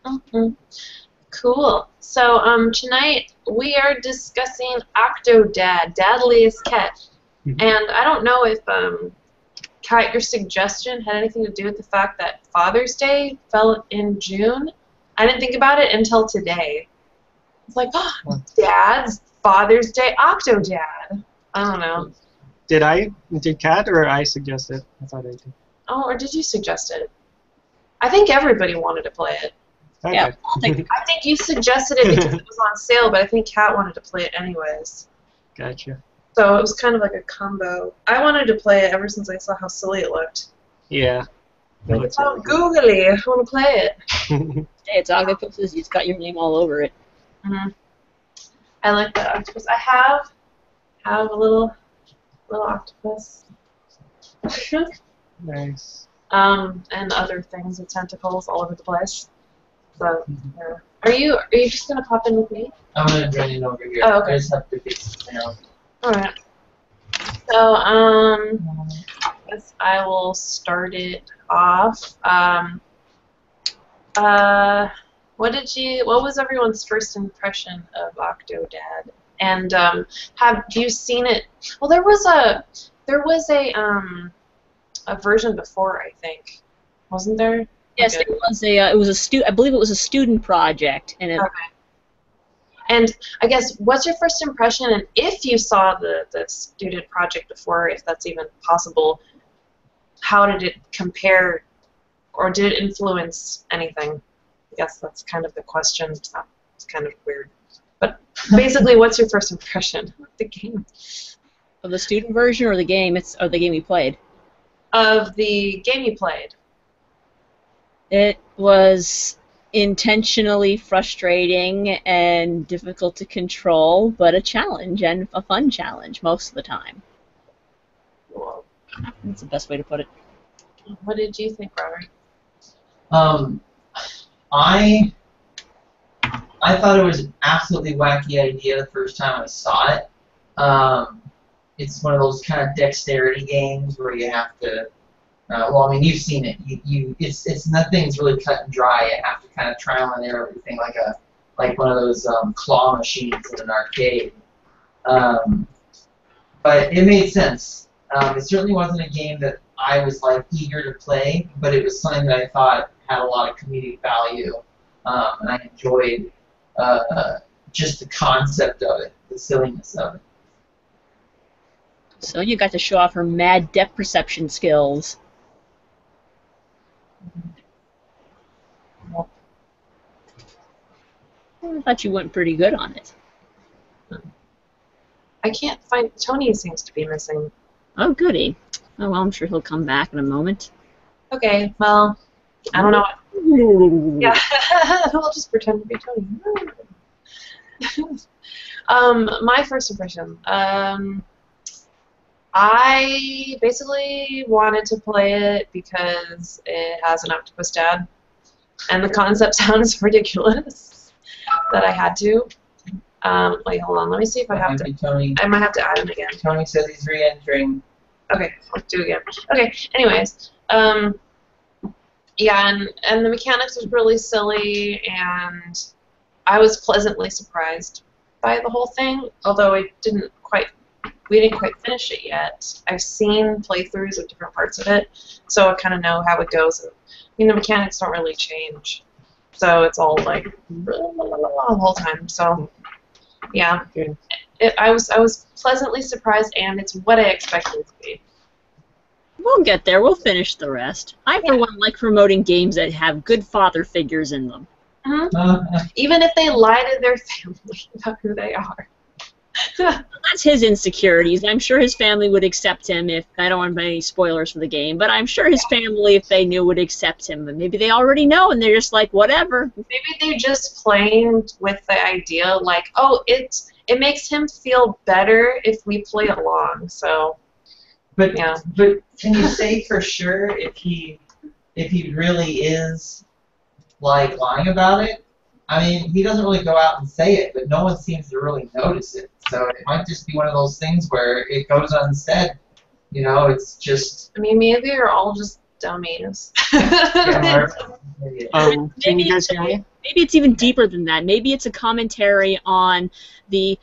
Mhm. Cool. So tonight we are discussing Octodad Dadliest Catch, and I don't know if Kat, your suggestion had anything to do with the fact that Father's Day fell in June. I didn't think about it until today. It's like, oh, Dad's Father's Day Octodad. I don't know. Did Kat or I suggest it? I thought I did. Oh, or did you suggest it? I think everybody wanted to play it. Okay. Yeah. I think you suggested it because it was on sale, but I think Kat wanted to play it anyways. Gotcha. So it was kind of like a combo. I wanted to play it ever since I saw how silly it looked. Yeah. Like, it's all googly. I want to play it. Hey, it's octopuses. It's got your name all over it. Mm-hmm. I like that octopus. I have a little octopus. Nice. And other things with tentacles all over the place. So, yeah. Are you just gonna pop in with me? I'm gonna join in over here. Oh, okay. I just have to fix this now. Alright. So, guess I will start it off. What was everyone's first impression of Octodad? And have you seen it? Well, there was a version before, I think, wasn't there? Yes, Okay. it was I believe it was a student project, and it, Okay. And I guess, what's your first impression? And if you saw the student project before, if that's even possible, how did it compare, or did it influence anything? I guess that's kind of the question. It's kind of weird. But basically, what's your first impression of the game? of the student version or the game? Or the game you played. Of the game you played. It was intentionally frustrating and difficult to control, but a challenge, and a fun challenge most of the time. Cool. That's the best way to put it. What did you think, Robert? I thought it was an absolutely wacky idea the first time I saw it. It's one of those kind of dexterity games where you have to. Well, I mean, you've seen it. It's nothing's really cut and dry. You have to kind of trial and error everything like one of those claw machines in an arcade. But it made sense. It certainly wasn't a game that I was like eager to play, but it was something that I thought had a lot of comedic value, and I enjoyed just the concept of it, the silliness of it. So you got to show off her mad depth perception skills. I thought you went pretty good on it. I can't find. Tony seems to be missing. Oh, goody. Oh, well, I'm sure he'll come back in a moment. Okay, well, I don't know. Yeah, we'll just pretend to be Tony. My first impression. I basically wanted to play it because it has an octopus dad, and the concept sounds ridiculous that I had to. Wait, hold on. Let me see if I have to. Tony. I might have to add him again. Tony says he's re-entering. Okay, I'll do it again. Okay, anyways, yeah, and the mechanics was really silly, and I was pleasantly surprised by the whole thing, although we didn't quite finish it yet. I've seen playthroughs of different parts of it, so I kind of know how it goes. And, I mean, the mechanics don't really change, so it's all like the whole time. So, yeah, I was pleasantly surprised, and it's what I expected it to be. We'll get there. We'll finish the rest. I, for one, like promoting games that have good father figures in them. Mm-hmm. Even if they lie to their family about who they are. That's his insecurities. I'm sure his family would accept him if... I don't want any spoilers for the game, but I'm sure his family, if they knew, would accept him. But maybe they already know, and they're just like, whatever. Maybe they're just playing with the idea, like, oh, it makes him feel better if we play along, so... But yeah. But can you say for sure if he really is like lying about it? I mean, he doesn't really go out and say it, but no one seems to really notice it. So it might just be one of those things where it goes unsaid. You know, it's just. I mean, maybe they're all just dummies. Yeah, Can you guys hear me? Maybe it's even deeper than that. Maybe it's a commentary on the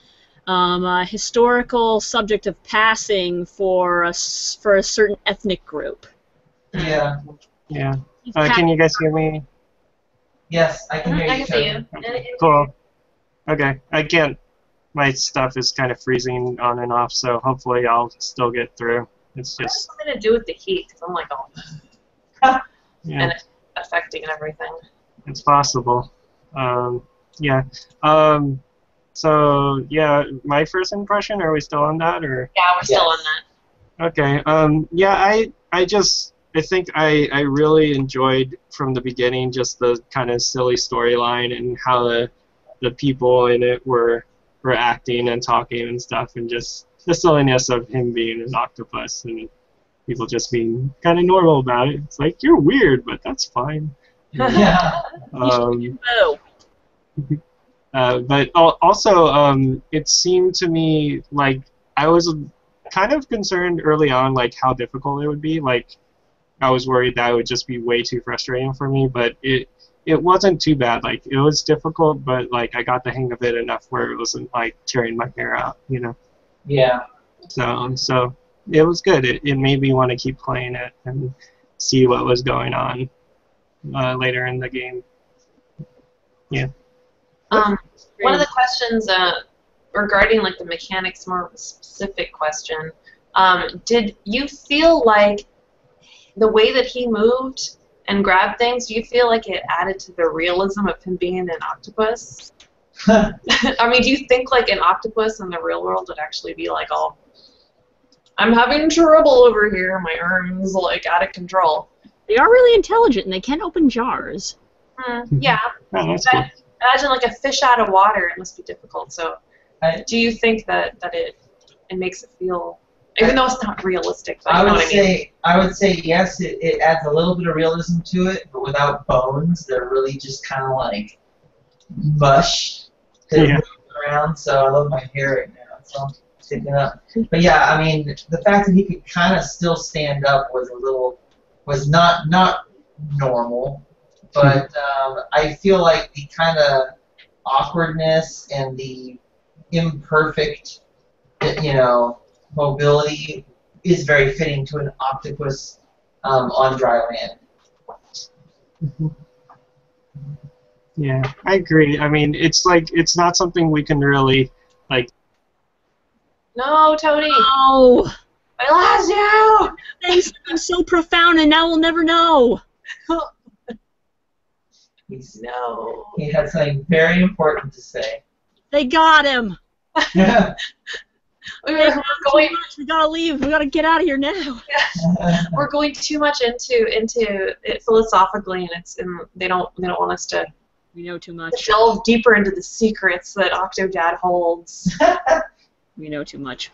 historical subject of passing for a certain ethnic group. Yeah. Yeah. Can you guys hear me? Yes, I can hear you. I can see you. Cool. Okay. I can't. My stuff is kind of freezing on and off, so hopefully I'll still get through. It's It has just. something to do with the heat, because I'm like, oh, Yeah. and it's affecting everything. It's possible. Yeah. So yeah, my first impression. Are we still on that, or? Yeah, we're still on that. Okay. Yeah. I think I really enjoyed from the beginning just the kind of silly storyline and how the people in it were acting and talking and stuff, and just the silliness of him being an octopus and people just being kind of normal about it. It's like, you're weird, but that's fine. Yeah. Oh. But also, it seemed to me like I was kind of concerned early on, like how difficult it would be. Like I was worried that it would just be way too frustrating for me, but it wasn't too bad. Like it was difficult, but like I got the hang of it enough where it wasn't like tearing my hair out, you know. Yeah. So it was good. It made me want to keep playing it and see what was going on later in the game. Yeah. One of the questions regarding like the mechanics, more of a specific question, did you feel like the way that he moved and grabbed things, do you feel like it added to the realism of him being an octopus? I mean, do you think like an octopus in the real world would actually be like, oh, I'm having trouble over here, my arm's like out of control? They are really intelligent and they can open jars. Yeah. Oh, that's cool. Imagine like a fish out of water, it must be difficult. So do you think that it makes it feel, even though it's not realistic, but you know what I mean? I would say yes, it adds a little bit of realism to it, but without bones, they're really just kind of like mush. They're moving around, so I love my hair right now. It's all sticking up. But yeah, I mean, the fact that he could kind of still stand up was not normal. But I feel like the kind of awkwardness and the imperfect, mobility is very fitting to an octopus on dry land. Yeah, I agree. I mean, it's like it's not something we can really like. No, Tony. No. I lost you. Thanks. I'm so profound, and now we'll never know. No. He had something very important to say. They got him. We're going. We gotta leave. We gotta get out of here now. We're going too much into it philosophically, and they don't want us to. We know too much. Delve deeper into the secrets that Octodad holds. We know too much.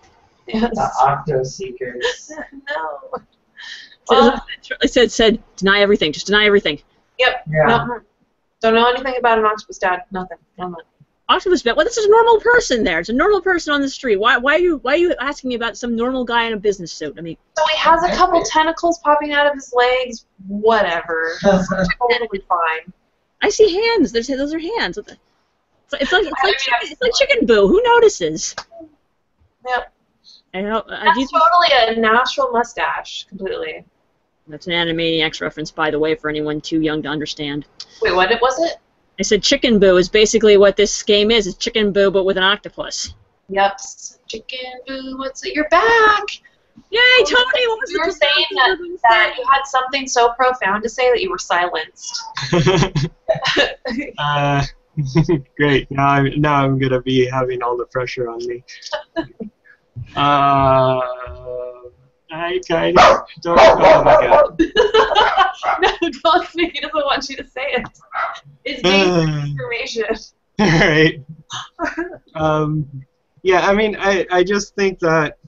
Yes. The Octo Seekers. No. I said, deny everything. Just deny everything. Yep. Yeah. No, don't know anything about an octopus, Dad. Nothing. Octopus bet. Well, this is a normal person there. It's a normal person on the street. Why are you asking me about some normal guy in a business suit? I mean. So he has a couple tentacles popping out of his legs. Whatever. Totally fine. I see hands. Those are hands. It's like Chicken Boo. Who notices? Yep. That's totally a natural mustache. Completely. That's an Animaniacs reference, by the way, for anyone too young to understand. Wait, what was it? I said Chicken Boo is basically what this game is. It's Chicken Boo, but with an octopus. Yep. Chicken Boo, what's it? You're back! Yay, Tony! What was you were saying that you had something so profound to say that you were silenced. Great. Now I'm gonna be having all the pressure on me. I kind of don't. Oh my god. No, don't me. He doesn't want you to say it. It's dangerous information. Right. Yeah, I mean, I just think that,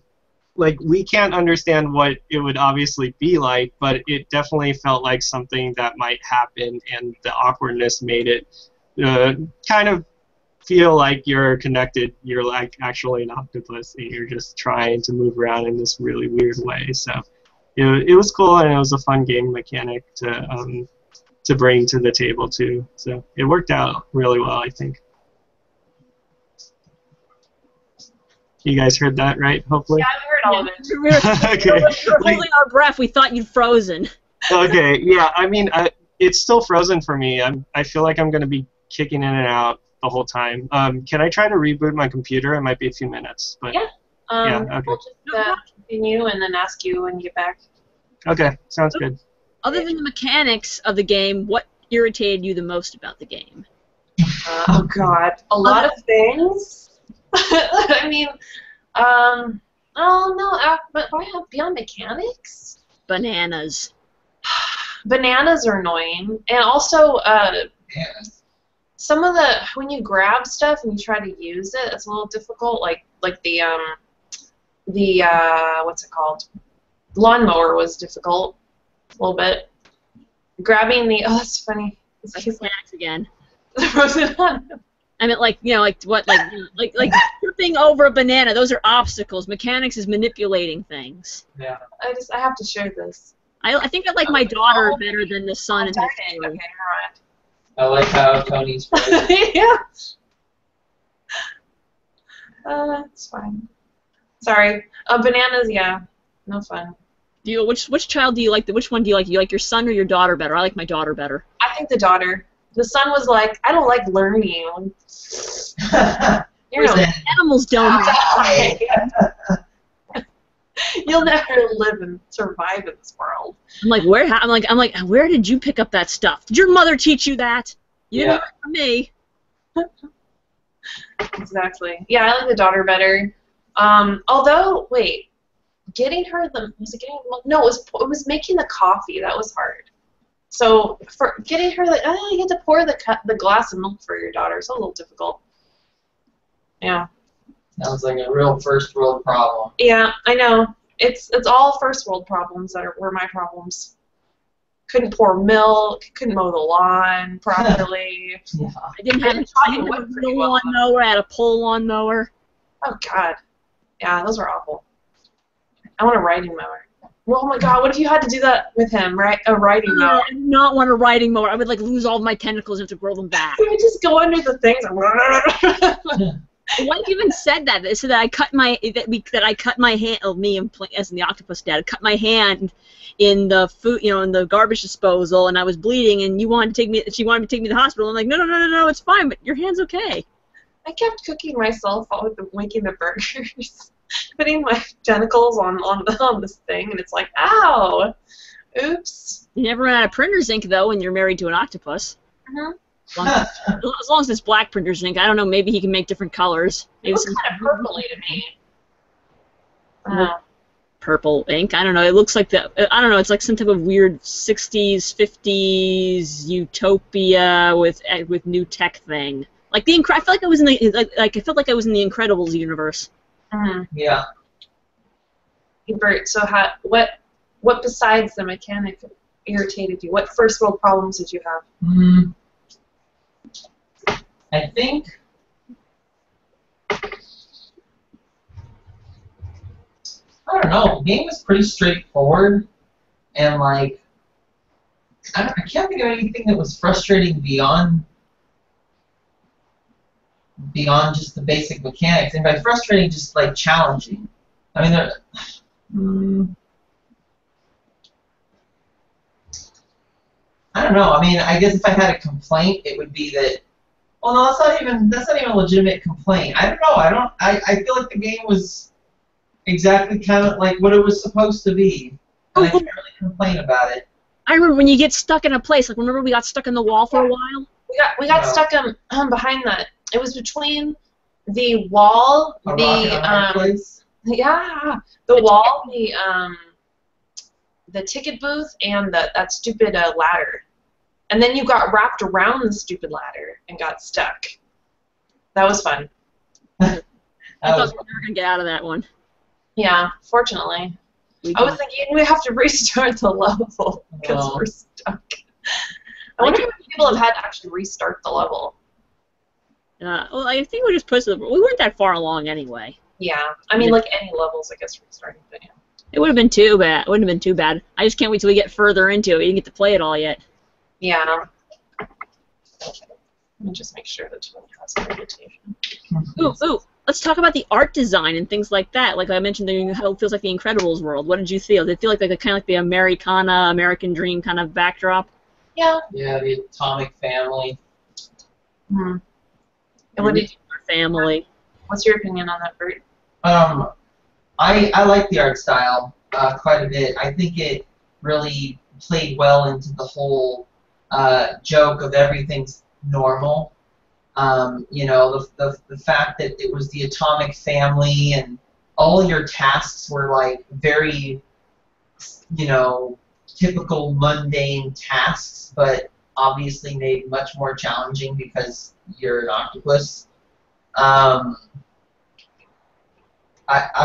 like, we can't understand what it would obviously be like, but it definitely felt like something that might happen, and the awkwardness made it kind of feel like you're connected. You're like actually an octopus, and you're just trying to move around in this really weird way. So it was cool, and it was a fun game mechanic to bring to the table too. So it worked out really well, I think. You guys heard that, right? Hopefully. Yeah, I heard all of it. We were holding our breath. We thought you'd frozen. Okay. Yeah. I mean, it's still frozen for me. I feel like I'm gonna be kicking in and out the whole time. Can I try to reboot my computer? It might be a few minutes, but Yeah. yeah. Okay. We'll just continue and then ask you when you get back. Okay. Sounds good. Other than the mechanics of the game, what irritated you the most about the game? Oh God, a lot of things. I mean, oh no, but why have beyond mechanics? Bananas. Bananas are annoying, and also some of the when you grab stuff and you try to use it, it's a little difficult. Like the what's it called? Lawnmower was difficult a little bit. Grabbing the that's funny. Like mechanics again. Frozen on. I mean, like what, like tripping over a banana. Those are obstacles. Mechanics is manipulating things. Yeah. I have to share this. I think I like my daughter better than the son in the Okay, story. I like how Tony's frozen. Yeah. It's fine. Sorry. Bananas, yeah. No fun. Which child do you like? Which one do you like? Do you like your son or your daughter better? I like my daughter better. I think the daughter. The son was like, I don't like learning. You know, Animals don't. you'll never live and survive in this world. I'm like, where did you pick up that stuff? Did your mother teach you that? You didn't learn it from me. Exactly. Yeah, I like the daughter better. Although, wait, getting her it was making the coffee that was hard. So for getting her, you had to pour the glass of milk for your daughter. So a little difficult. Yeah. Sounds like a real first world problem. Yeah, I know. It's all first world problems were my problems. Couldn't pour milk. Couldn't mow the lawn properly. Yeah. I didn't have a real lawnmower. I had a pole lawnmower. Oh God. Yeah, those were awful. I want a riding mower. Well, oh my God, what if you had to do that with him, right? A riding mower. I do not want a riding mower. I would lose all of my tentacles and have to grow them back. You would just go under the things. What even said that? They said that I cut my hand. Oh, me and as in the octopus dad, cut my hand in the food, in the garbage disposal, and I was bleeding. And she wanted me to take me to the hospital. I'm like, no, it's fine, but your hand's okay. I kept cooking myself with making the burgers. Putting my tentacles on this thing, and it's like, ow, oops. You never run out of printer's ink though when you're married to an octopus. As long as it's black printer's ink, I don't know. Maybe he can make different colors. It looks kind of purpley to me. I don't know. Purple ink. I don't know. It looks like I don't know. It's like some type of weird 60s, 50s utopia with new tech thing. Like I felt like I was in the I felt like I was in the Incredibles universe. Yeah. Bert, so what besides the mechanic irritated you? What first world problems did you have? I think I don't know. The game was pretty straightforward, and I can't think of anything that was frustrating beyond just the basic mechanics. And by frustrating, just challenging. I mean, I don't know. I mean, I guess if I had a complaint, it would be that. Well, no, that's not even a legitimate complaint. I don't know. I feel like the game was exactly kind of like what it was supposed to be, and I can't really complain about it. I remember when you get stuck in a place. Remember we got stuck in the wall for a while. We got stuck behind that. It was between the wall, the ticket booth, and that stupid ladder. And then you got wrapped around the stupid ladder and got stuck. That was fun. I thought we were never gonna get out of that one. Yeah, fortunately. I was thinking we have to restart the level because we're stuck. I wonder how many people have had to actually restart the level. Well, I think we just pushed we weren't that far along anyway. Yeah, I mean, like any levels, I guess, restarting. But yeah. It would have been too bad. It wouldn't have been too bad. I just can't wait till we get further into it. We didn't get to play it all yet. Yeah. Let me just make sure the twin has an invitation. Ooh. Let's talk about the art design and things like that. Like I mentioned, how it feels like the Incredibles world. What did you feel? Did it feel like kind of like the American Dream kind of backdrop? Yeah. Yeah, the Atomic Family. Hmm. And what did you, Family. what's your opinion on that, Bert? I like the art style quite a bit. I think it really played well into the whole joke of everything's normal. You know, the fact that it was the Atomic Family and all your tasks were like very, you know, typical mundane tasks, but obviously made much more challenging because you're an octopus. I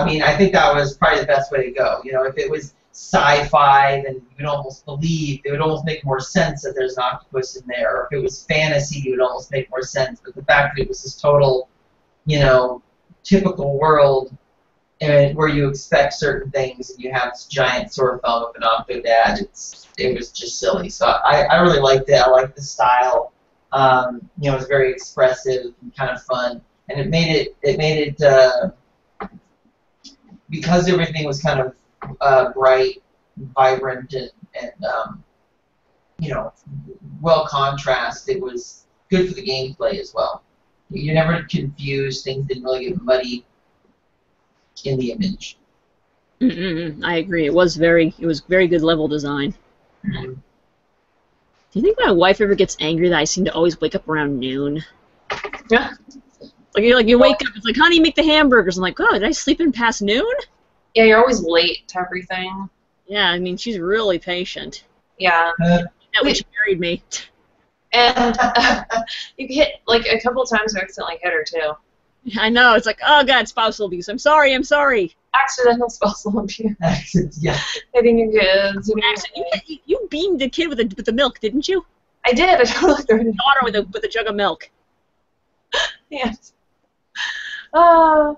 mean, I think that was probably the best way to go. You know, if it was sci-fi, then you would almost believe, it would almost make more sense that there's an octopus in there. Or if it was fantasy, it would almost make more sense. But the fact that it was this total, you know, typical world and where you expect certain things and you have this giant sword thumb of an Octodad, it was just silly. So I really liked it. I liked the style. You know, it was very expressive and kind of fun. And it made it because everything was kind of bright, vibrant, and you know, well contrast. It was good for the gameplay as well. You're never confused. Things didn't really get muddy in the image. I agree. It was very good level design. Mm-hmm. Do you think my wife ever gets angry that I seem to always wake up around noon? Yeah. Like you wake up, it's like, honey, make the hamburgers. I'm like, oh, did I sleep in past noon? Yeah, you're always late to everything. Yeah, I mean, she's really patient. Yeah. That when she married me. And you hit, like, a couple of times I accidentally hit her, too. I know, it's like, oh god, spousal abuse. I'm sorry. Accidental spousal abuse. Yeah. Hitting your kids. You beamed the kid with the milk, didn't you? I did. I totally threw it in. Daughter with a jug of milk. Yes. I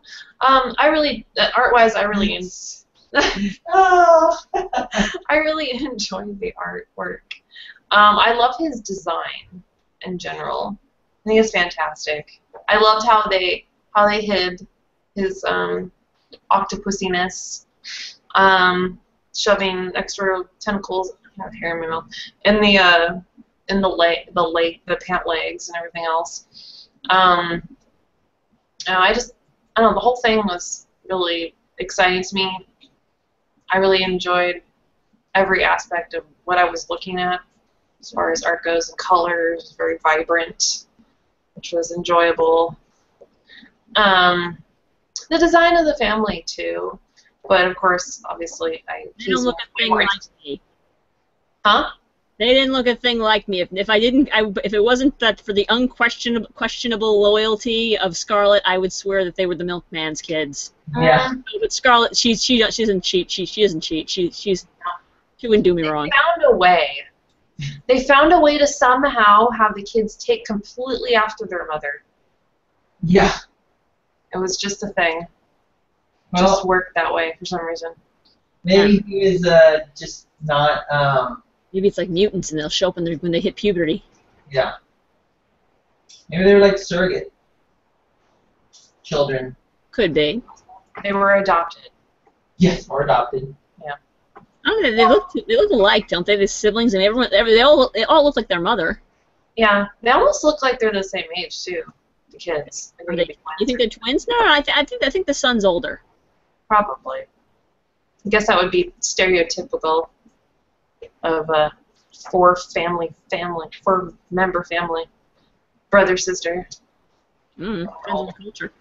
really, art-wise, I really enjoyed the artwork. I love his design in general. I think it's fantastic. I loved how they hid his octopusiness, shoving extra tentacles. I have hair in my mouth. In the pant legs and everything else. I don't know, the whole thing was really exciting to me. I really enjoyed every aspect of what I was looking at as far as art goes and colors, very vibrant, which was enjoyable. The design of the family, too. But, of course, obviously, They don't look a thing like me. Huh? They didn't look a thing like me. If it wasn't that for the questionable loyalty of Scarlet, I would swear that they were the milkman's kids. Yeah. But Scarlet, she doesn't cheat. She doesn't cheat. She wouldn't do me wrong. They found a way. They found a way to somehow have the kids take completely after their mother. Yeah. It was just a thing. Well, Just worked that way for some reason. maybe he was just not. Maybe it's like mutants and they'll show up when they hit puberty. Yeah. Maybe they were like surrogate children. Could be. They were adopted. Yes, or adopted. I don't know, they look alike, don't they? The siblings and they all look like their mother. Yeah, they almost look like they're the same age too. The kids. You think they're twins? No, I think the son's older. Probably. I guess that would be stereotypical of a four-member family, brother, sister. Depends on the culture.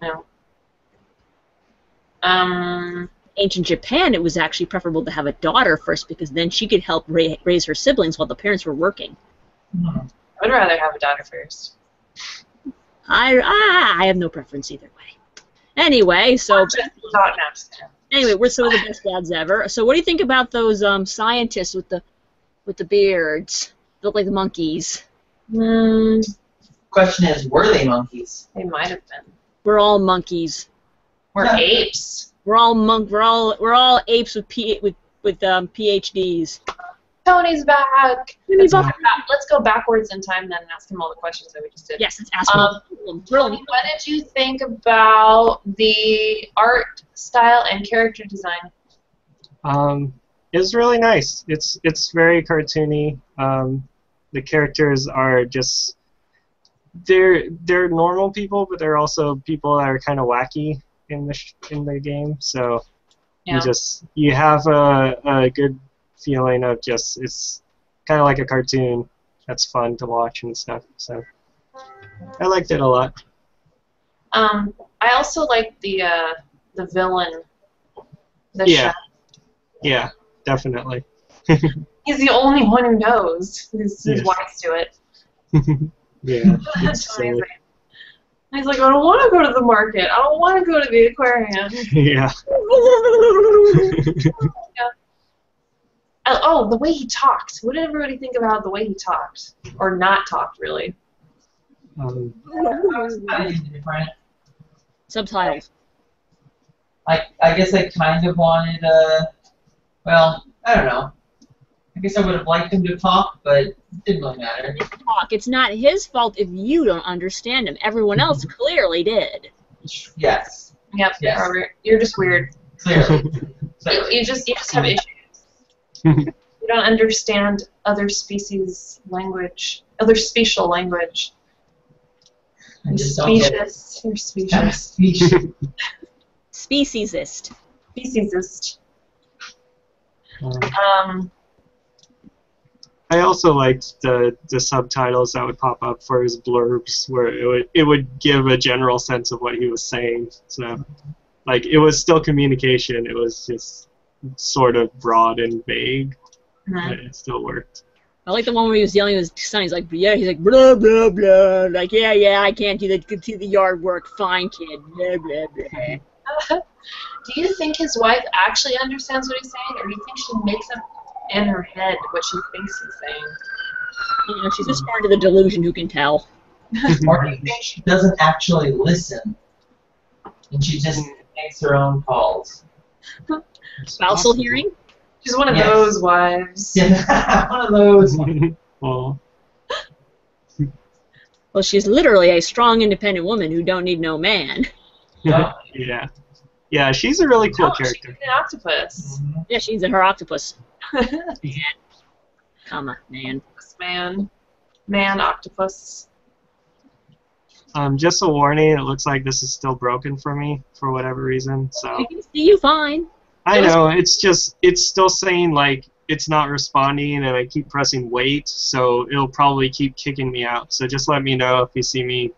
No. Ancient Japan, it was actually preferable to have a daughter first because then she could help raise her siblings while the parents were working. I would rather have a daughter first. I have no preference either way. Anyway, so we're some of the best dads ever. So what do you think about those scientists with the beards? They look like the monkeys. Question is, were they monkeys? They might have been. We're all monkeys. We're apes. We're all we're all apes with PhDs. Tony's back. Tony's Let's, back. let's go backwards in time then and ask him all the questions that we just did. Yes, let's ask him. Tony, what did you think about the art style and character design? It's really nice. It's very cartoony. The characters are just they're normal people, but they're also people that are kind of wacky in the game. So Yeah. you have a good feeling of just it's kind of like a cartoon that's fun to watch and stuff. So I liked it a lot. I also liked the villain, the Yeah. chef. Yeah, definitely. He's the only one who knows. Who's Yes. wise to it. Yeah. That's It's silly. amazing. He's like, I don't want to go to the market. I don't want to go to the aquarium. Yeah. Oh, the way he talked. What did everybody think about the way he talked? Or not talked, really? Kind of different. Subtitles. I guess I kind of wanted, well, I don't know. I guess I would have liked him to talk, but it didn't really matter. Talk. It's not his fault if you don't understand him. Everyone else clearly did. Yes, Yep, Yes. Robert. You're just weird. clearly. You just have issues. You don't understand other species' language, other special language. I You're just don't get specious. You're kind of specious. speech. Speciesist. Speciesist. I also liked the subtitles that would pop up for his blurbs, where it would give a general sense of what he was saying. So, like, it was still communication. It was just sort of broad and vague, but it still worked. I like the one where he was yelling at his son. He's like, yeah, he's like, blah, blah, blah. Like, yeah, I can't do the yard work. Fine, kid. Blah, blah, blah. Do you think his wife actually understands what he's saying, or do you think she makes up in her head what she thinks he's saying? You know, she's just far into the delusion, who can tell? Or do you think she doesn't actually listen, and she just makes her own calls? Spousal hearing? She's one of Yes. those wives. Yeah, one of those. Well, Well, she's literally a strong, independent woman who don't need no man. Yeah. yeah. Yeah, she's a really cool No, she's character. an octopus. Yeah, she's her octopus. Comma, man. Man octopus. Just a warning, it looks like this is still broken for me for whatever reason. So We can see you fine. I know, it's still saying like it's not responding and I keep pressing wait, so it'll probably keep kicking me out. So just let me know if you see me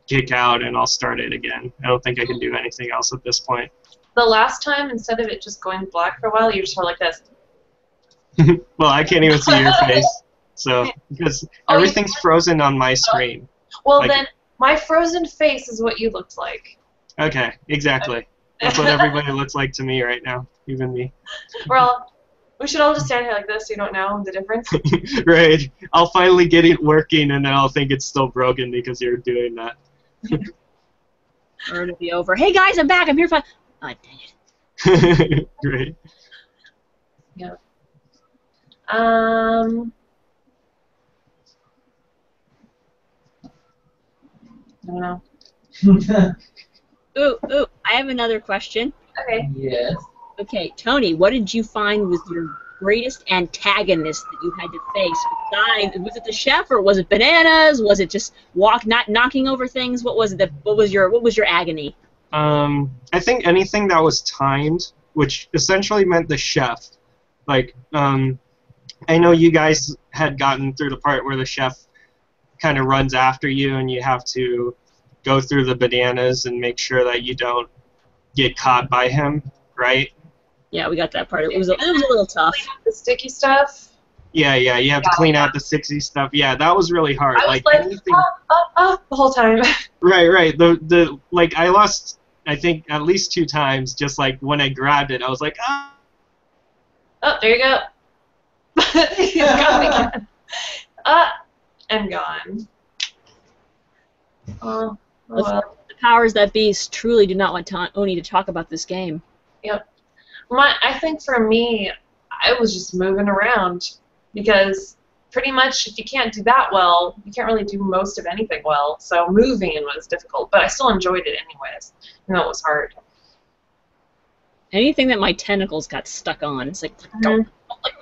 kick out and I'll start it again. I don't think I can do anything else at this point. The last time, instead of it just going black for a while, you just were like this. Well, I can't even see your face. So because Oh, you everything's frozen on my screen. Well, Like- then, my frozen face is what you looked like. Okay, exactly. That's what everybody looks like to me right now, even me. We should all just stand here like this so you don't know the difference. Right. I'll finally get it working, and then I'll think it's still broken because you're doing that. Or it'll be over. Hey guys, I'm back. I'm here. Oh, dang it. Great. I don't know. Ooh, I have another question. Okay. Yes. Okay, Tony, what did you find was your greatest antagonist that you had to face? Besides, was it the chef, or was it bananas? Was it just not knocking over things? What was it? What was your agony? I think anything that was timed, which essentially meant the chef. Like, I know you guys had gotten through the part where the chef kind of runs after you, and you have to go through the bananas and make sure that you don't get caught by him, right? Yeah, we got that part. It was a little tough. The sticky stuff. Yeah, you have to clean out the 60 stuff. Yeah, that was really hard. I was like, anything. The whole time. Right. The like I lost, I think, at least 2 times. Just like when I grabbed it, I was like, ah. Oh, there you go. He's gone again. And gone. Oh, well. The powers that be truly do not want Oni to talk about this game. Yep. I think for me, I was just moving around because pretty much if you can't do that well, you can't really do most of anything well. So moving was difficult, but I still enjoyed it anyways, even though it was hard. Anything that my tentacles got stuck on, it's like, I was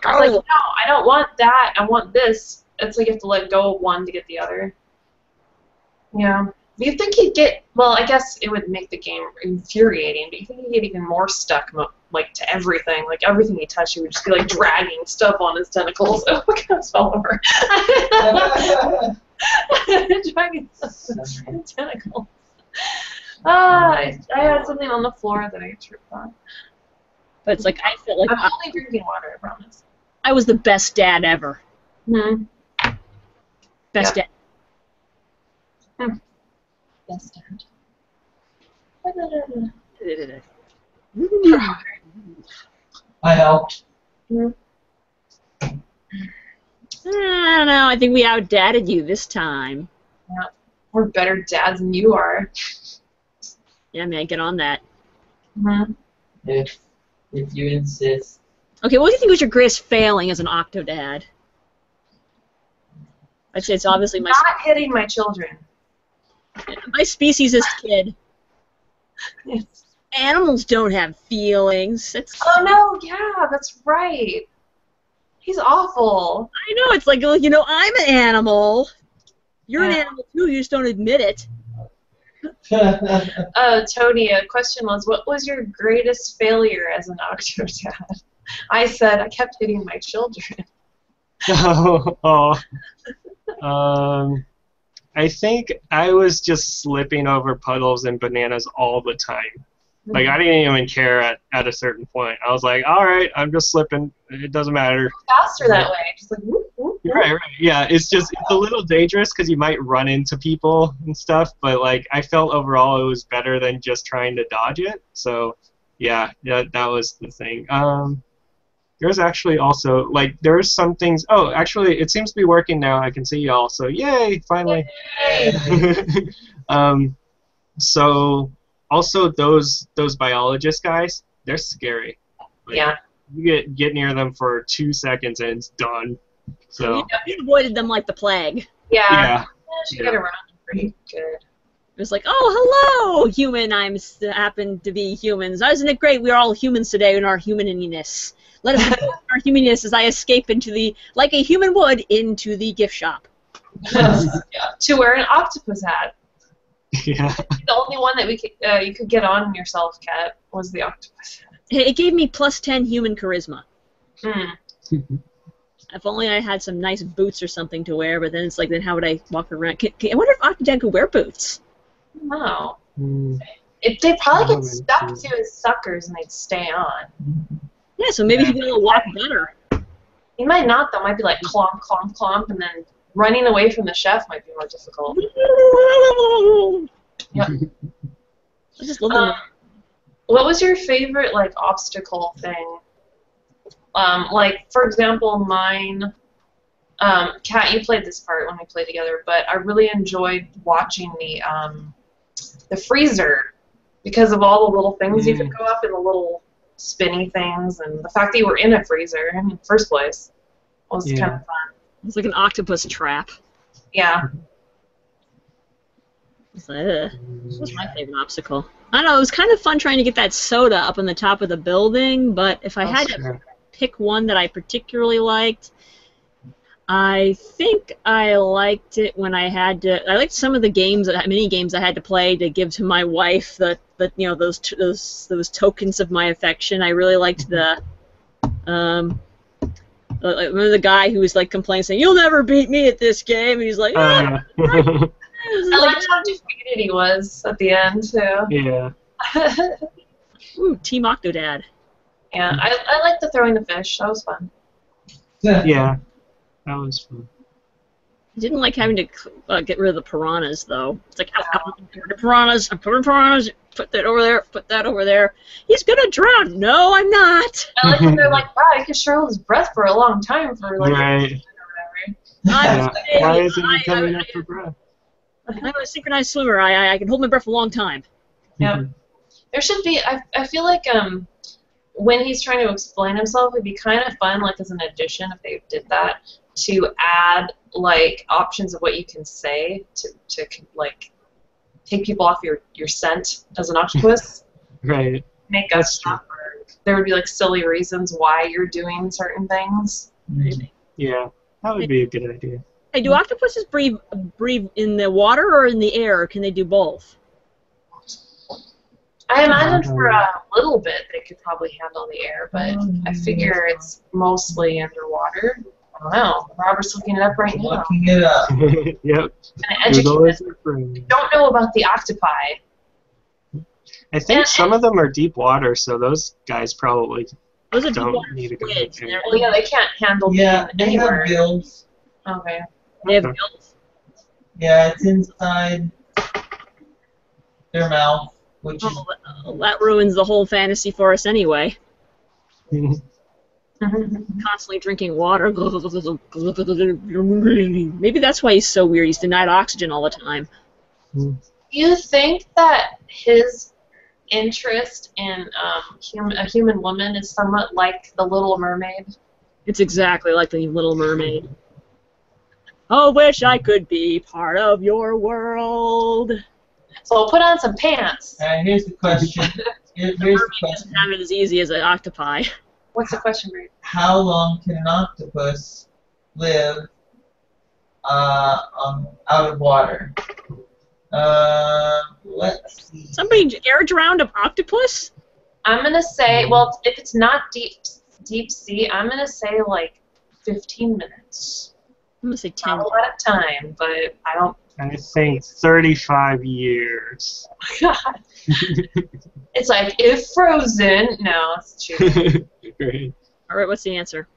like, no, I don't want that. I want this. It's like you have to let go of one to get the other. Yeah. You think you'd get, well, I guess it would make the game infuriating, but you think you'd get even more stuck, like, to everything. Like, everything you touch, you would just be, like, dragging stuff on his tentacles. Oh, my God, I fell over. Dragging stuff on his tentacles. I had something on the floor that I tripped on. but it's like I felt like I'm only drinking water, I promise. I was the best dad ever. Hmm. Best dad. Best dad. I helped. Hmm. I don't know. I think we outdadded you this time. Yeah. We're better dads than you are. Yeah, man, get on that. Mm-hmm. If you insist. Okay, what do you think was your greatest failing as an Octodad? I'd say it's obviously Not hitting my children. my speciesist kid. Yes. Animals don't have feelings. Oh no, yeah, that's right. He's awful. I know, it's like, you know, I'm an animal. You're an Yeah. animal too, you just don't admit it. Tony, a question was, what was your greatest failure as an Octodad? I said, I kept hitting my children. I think I was just slipping over puddles and bananas all the time. Like, I didn't even care at a certain point. I was like, all right, I'm just slipping. It doesn't matter. Faster that way. Just like, whoop, whoop, whoop. Right. Yeah, it's a little dangerous because you might run into people and stuff, but, like, I felt overall it was better than just trying to dodge it. So, yeah, that was the thing. There's actually also, like, there's some things. Oh, actually, it seems to be working now. I can see y'all. So, yay, finally. Yay. So, also those biologist guys, they're scary. Like, Yeah. You get near them for 2 seconds and it's done. So, You avoided them like the plague. Yeah. yeah. She got around pretty good. It was like, oh, hello, human. Happen to be humans. Isn't it great? We're all humans today in our humaniness. Let us enjoy our humaniness as I escape like a human would, into the gift shop. Yeah. To wear an octopus hat. Yeah. The only one that you could get on yourself, Kat, was the octopus hat. It gave me +10 human charisma. Hmm. If only I had some nice boots or something to wear, but then it's like, then how would I walk around? I wonder if Octodad could wear boots. No. Mm. They probably Oh, get stuck to his suckers and they'd stay on. Yeah, so maybe he'd be able to walk better. He might not, though. Might be like clomp, clomp, clomp, and then running away from the chef might be more difficult. Yep. I just love them. What was your favorite, like, obstacle thing? Like, for example, mine... Kat, you played this part when we played together, but I really enjoyed watching the freezer because of all the little things you could go up in the little spinny things, and the fact that you were in a freezer in the first place was kind of fun. It's like an octopus trap. Yeah. It's like, this was my favorite obstacle. I don't know, it was kind of fun trying to get that soda up on the top of the building, but if I had to pick one that I particularly liked, I think I liked it when I liked some of the mini games I had to play to give to my wife, you know, those tokens of my affection. I really liked remember the guy who was like complaining, saying, "You'll never beat me at this game," and he's like, I liked how defeated he was at the end, too. Yeah. Ooh, Team Octodad. Yeah, I liked the throwing the fish. That was fun. Yeah. That was fun. I didn't like having to get rid of the piranhas, though. It's like, I'm putting piranhas, put that over there, put that over there. He's gonna drown. No, I'm not. I like when they're like, wow, he could sure hold his breath for a long time for like Right. or whatever. Why isn't he coming up for breath? I'm a synchronized swimmer. I can hold my breath a long time. Yep. There should be. I feel like when he's trying to explain himself, it'd be kind of fun, like as an addition, if they did that, to add like options of what you can say to like take people off your scent as an octopus. Right. Make us stop. Or there would be like silly reasons why you're doing certain things. Yeah, that would be a good idea. Hey, do octopuses breathe in the water or in the air, or can they do both? I imagine for a little bit they could probably handle the air, but I figure it's mostly underwater. I don't know. Robert's looking it up right now. Looking it up. Yep. Google is don't know about the octopi. I think some of them are deep water, so those guys probably Those are don't deep water need to go. squids. Well, yeah, they can't handle Yeah, being they anywhere. have gills. Okay. They have gills. Yeah, it's inside their mouth, which is Oh, that ruins the whole fantasy for us anyway. Constantly drinking water. Maybe that's why he's so weird. He's denied oxygen all the time. Do you think that his interest in a human woman is somewhat like the Little Mermaid? It's exactly like the Little Mermaid. Oh, wish I could be part of your world. So put on some pants. here's the question. Here's the Mermaid question. doesn't have it as easy as an octopi. What's the question, Bree? How long can an octopus live out of water? Let's see. Somebody air drowned an octopus? I'm gonna say, well, if it's not deep sea, I'm gonna say like 15 minutes. I'm gonna say 10. Not a lot of time, but I don't. I think 35 years. God. It's like if frozen. No, it's cheating. Great. All right, what's the answer?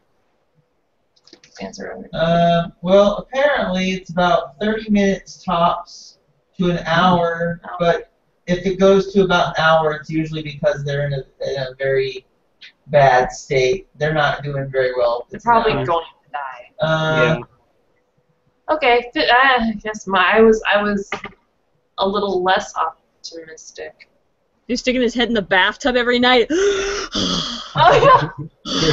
Answer over. Well, apparently it's about 30 minutes tops to an hour, but if it goes to about an hour, it's usually because they're in a very bad state. They're not doing very well. They're probably going to die. Yeah. Okay, I guess I was a little less optimistic. He's sticking his head in the bathtub every night. Oh yeah.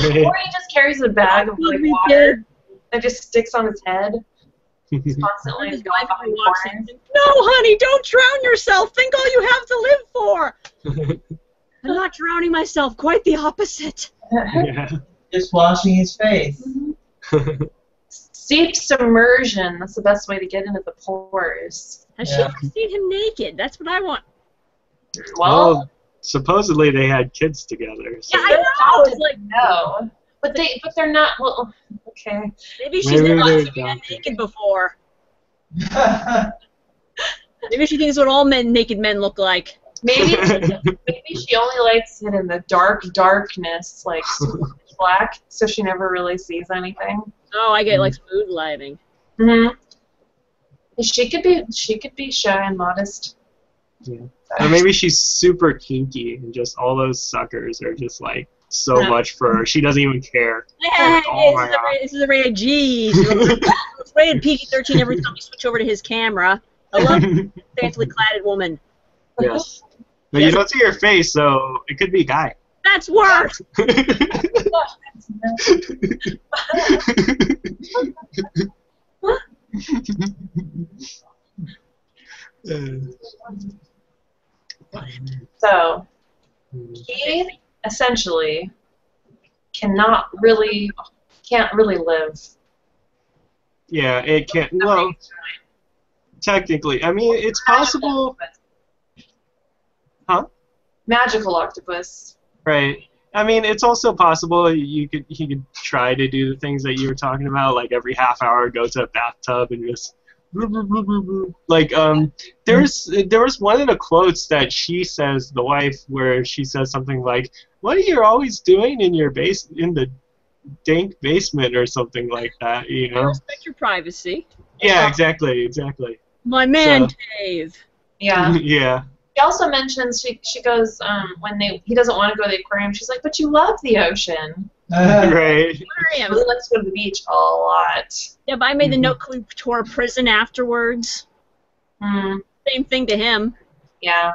Great. Or he just carries a bag of like water that just sticks on his head. He's constantly His going wife behind walks in, corners. no, honey, don't drown yourself. Think all you have to live for. I'm not drowning myself. Quite the opposite. Yeah. Just washing his face. Deep submersion. That's the best way to get into the pores. Has she ever seen him naked? That's what I want. Well, supposedly they had kids together. So. Yeah, I know. It's like, no, but they're not. Well, okay. maybe she's Maybe never they're seen men adopted. naked before. Maybe she thinks what all naked men look like. Maybe she only likes it in the darkness, like super pitch black, so she never really sees anything. Oh, I get like mood lighting. Mhm. She could be shy and modest. Yeah. Or maybe she's super kinky and just all those suckers are just like so much for her. She doesn't even care. Hey, Oh my God. this is a rated G. It's rated PG-13 every time you switch over to his camera. I love a fancily cladded woman. Yes. But you don't see her face, so it could be a guy. That's worse. So he essentially can't really live. Yeah, it can't. Well, technically, I mean, it's possible. Huh? Magical octopus. Right. I mean, it's also possible he could try to do the things that you were talking about, like every half hour go to a bathtub and just like there was one of the quotes that she says, the wife, where she says something like, "What are you always doing in the dank basement," or something like that, you know? Respect your privacy. Yeah, exactly. My man So- cave. Yeah. Yeah. She also mentions she goes when he doesn't want to go to the aquarium. She's like, "But you love the ocean." Right. She really likes to go to the beach a lot. Yeah, but I made the note, can we tour a prison afterwards? Hmm. Same thing to him. Yeah.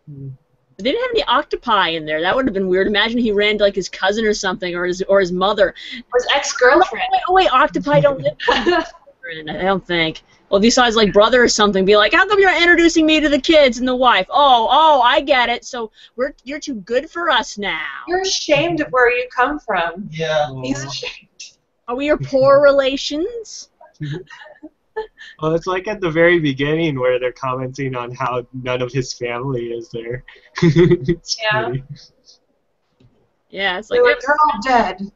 They didn't have any octopi in there. That would have been weird. Imagine he ran to like his cousin or something, or his mother. Or his ex-girlfriend. Oh wait, octopi don't live with children, I don't think. Well, if you saw his like brother or something, be like, how come you're introducing me to the kids and the wife? Oh, I get it. So you're too good for us now. You're ashamed of where you come from. Yeah. He's ashamed. Are we your poor relations? Well, it's like at the very beginning where they're commenting on how none of his family is there. It's Yeah. funny. Yeah, it's like They're like, you're all dead.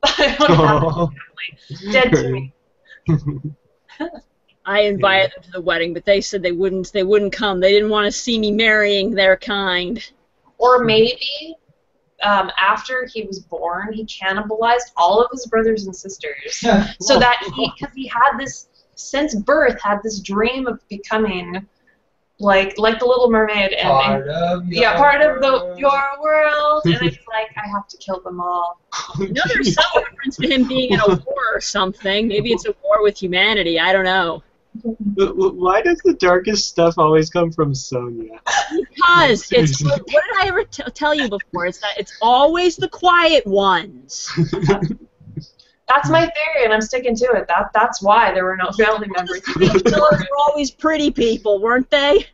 I don't have a Oh. family. Dead to me. I invited them to the wedding, but they said they wouldn't come. They didn't want to see me marrying their kind. Or maybe after he was born, he cannibalized all of his brothers and sisters, so that because he had this since birth had this dream of becoming like the Little Mermaid and Part of your part of world. your world, and it's like I have to kill them all. No, there's some reference to him being in a war or something. Maybe it's a war with humanity. I don't know. Why does the darkest stuff always come from Sonya? Because it's what did I ever tell you before? It's that it's always the quiet ones. That's my theory, and I'm sticking to it. That's why there were no family members. Serial killers were always pretty people, weren't they?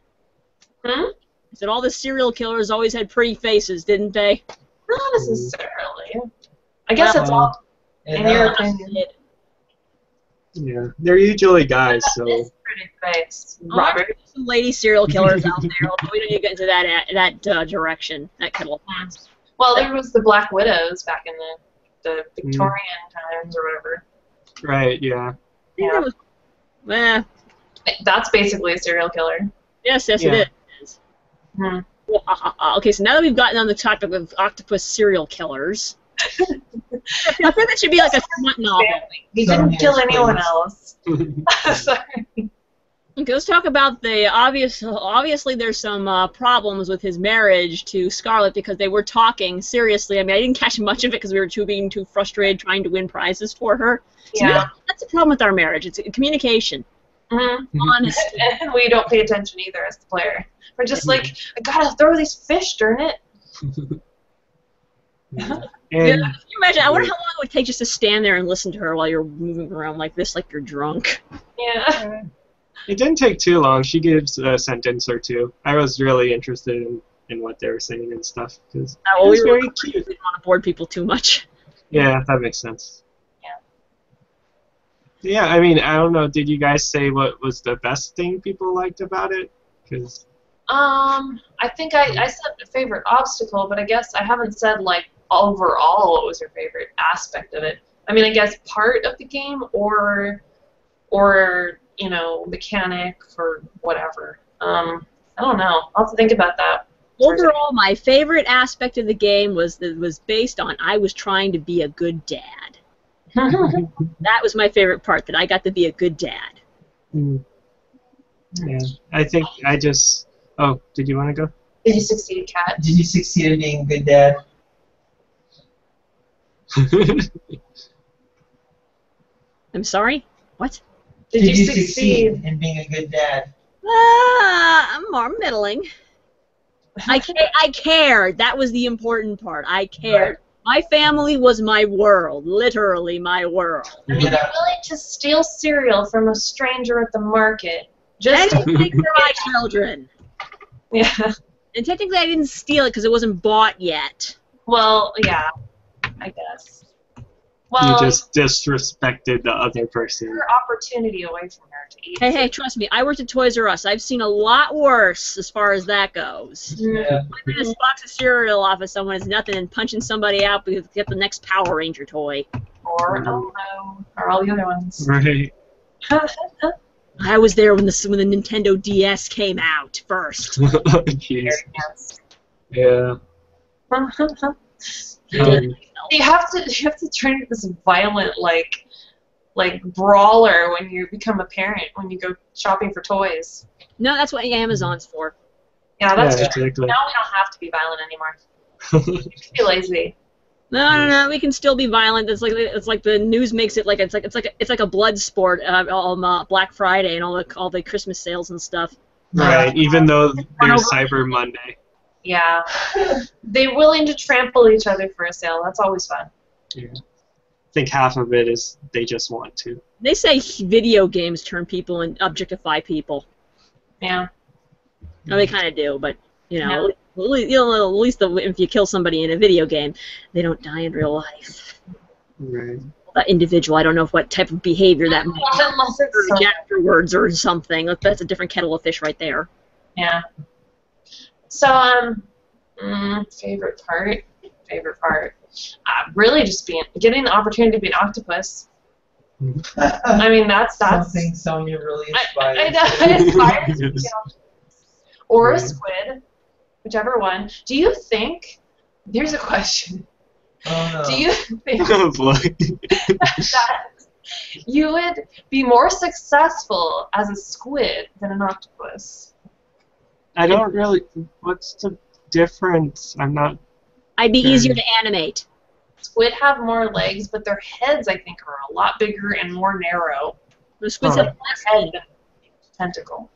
Hmm? I said all the serial killers always had pretty faces, didn't they? Not necessarily. I guess it's all in your opinion. Yeah, they're usually guys, so. This pretty face, Oh, Robert. there's some lady serial killers out there, although we don't need to get into that direction, that kettle of worms. Well, there was the Black Widows back in the Victorian times or whatever. Right, yeah. I think that was, That's basically a serial killer. yes, Yeah. it is. Hmm. Well, okay, so now that we've gotten on the topic of octopus serial killers, I think that should be like a smut novel. He Some didn't kill years, anyone please. else. Sorry. Okay, let's talk about the obviously there's some problems with his marriage to Scarlett because they were talking seriously. I mean, I didn't catch much of it because we were being too frustrated trying to win prizes for her. So Yeah. that's the problem with our marriage. It's communication. Mm-hmm. Honesty. And we don't pay attention either as the player. We're just like, I gotta throw these fish, darn it. Yeah. Yeah, And can you imagine? I wonder how long it would take just to stand there and listen to her while you're moving around like this, like you're drunk. Yeah. it didn't take too long. She gives a sentence or two. I was really interested in what they were saying and stuff. Cause Well, it was we very didn't cute. want to board people too much. Yeah, that makes sense. Yeah. Yeah, I mean, I don't know. Did you guys say what was the best thing people liked about it? Because I think I said a favorite obstacle, but I guess I haven't said like overall what was your favorite aspect of it. I mean, I guess part of the game or you know, mechanic or whatever. I don't know. I'll have to think about that. Overall, my favorite aspect of the game was based on I was trying to be a good dad. That was my favorite part, that I got to be a good dad. yeah, I think I just. Oh, did you want to go? Did you succeed, Kat? Did you succeed in being a good dad? I'm sorry? What? Did you succeed? in being a good dad? I'm more middling. I cared. That was the important part. I cared. My family was my world, literally my world. I mean, you're willing to steal cereal from a stranger at the market just Anything for my children. yeah. And technically I didn't steal it because it wasn't bought yet. Well, yeah, I guess. Well, You just disrespected the other person. your opportunity away from her to eat. Hey, trust me, I worked at Toys R Us. I've seen a lot worse as far as that goes. Yeah. Flipping this box of cereal off of someone is nothing, and punching somebody out because they get the next Power Ranger toy. Or Elmo, or all the other ones. Right. I was there when the Nintendo DS came out first. Jeez. Yes. Yeah. You have to turn into this violent like brawler when you become a parent, when you go shopping for toys. No, that's what Amazon's for. Yeah, that's Yeah, true. exactly. Now we don't have to be violent anymore. You can be lazy. No, we can still be violent. It's like the news makes it like it's like a blood sport. Black Friday and all the Christmas sales and stuff. Right, even though Run there's over. Cyber Monday. Yeah. They're willing to trample each other for a sale. That's always fun. Yeah. I think half of it is they just want to. They say video games turn people and objectify people. Yeah. No, they kind of do, but you know, Yeah. at least if you kill somebody in a video game, they don't die in real life. Right. That individual, I don't know what type of behavior that might Unless it's so, be afterwards or something. That's a different kettle of fish right there. yeah. So, favorite part? Really just getting the opportunity to be an octopus. I mean, that's something Sonia really aspires I aspire to be an Yes. octopus. Or a Right. squid, whichever one. Do you think, here's a question, Oh no. do you think Oh boy. that you would be more successful as a squid than an octopus? I don't really. What's the difference? I'm not. I'd be easier to animate. Squid have more legs, but their heads, I think, are a lot bigger and more narrow. The squids Huh. have less Head teeth. tentacle.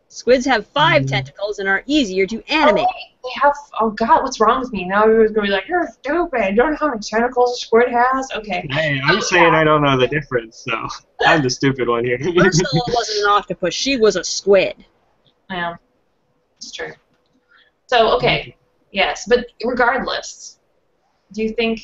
Squids have 5 tentacles and are easier to animate. Oh, wait, they have. Oh God, what's wrong with me? Now everyone's gonna be like, "You're stupid. You don't know how many tentacles a squid has." Okay. Hey, I'm saying I don't know the difference, so I'm the stupid one here. Ursula wasn't an octopus; she was a squid. Yeah, it's true. So okay, yes, but regardless, do you think?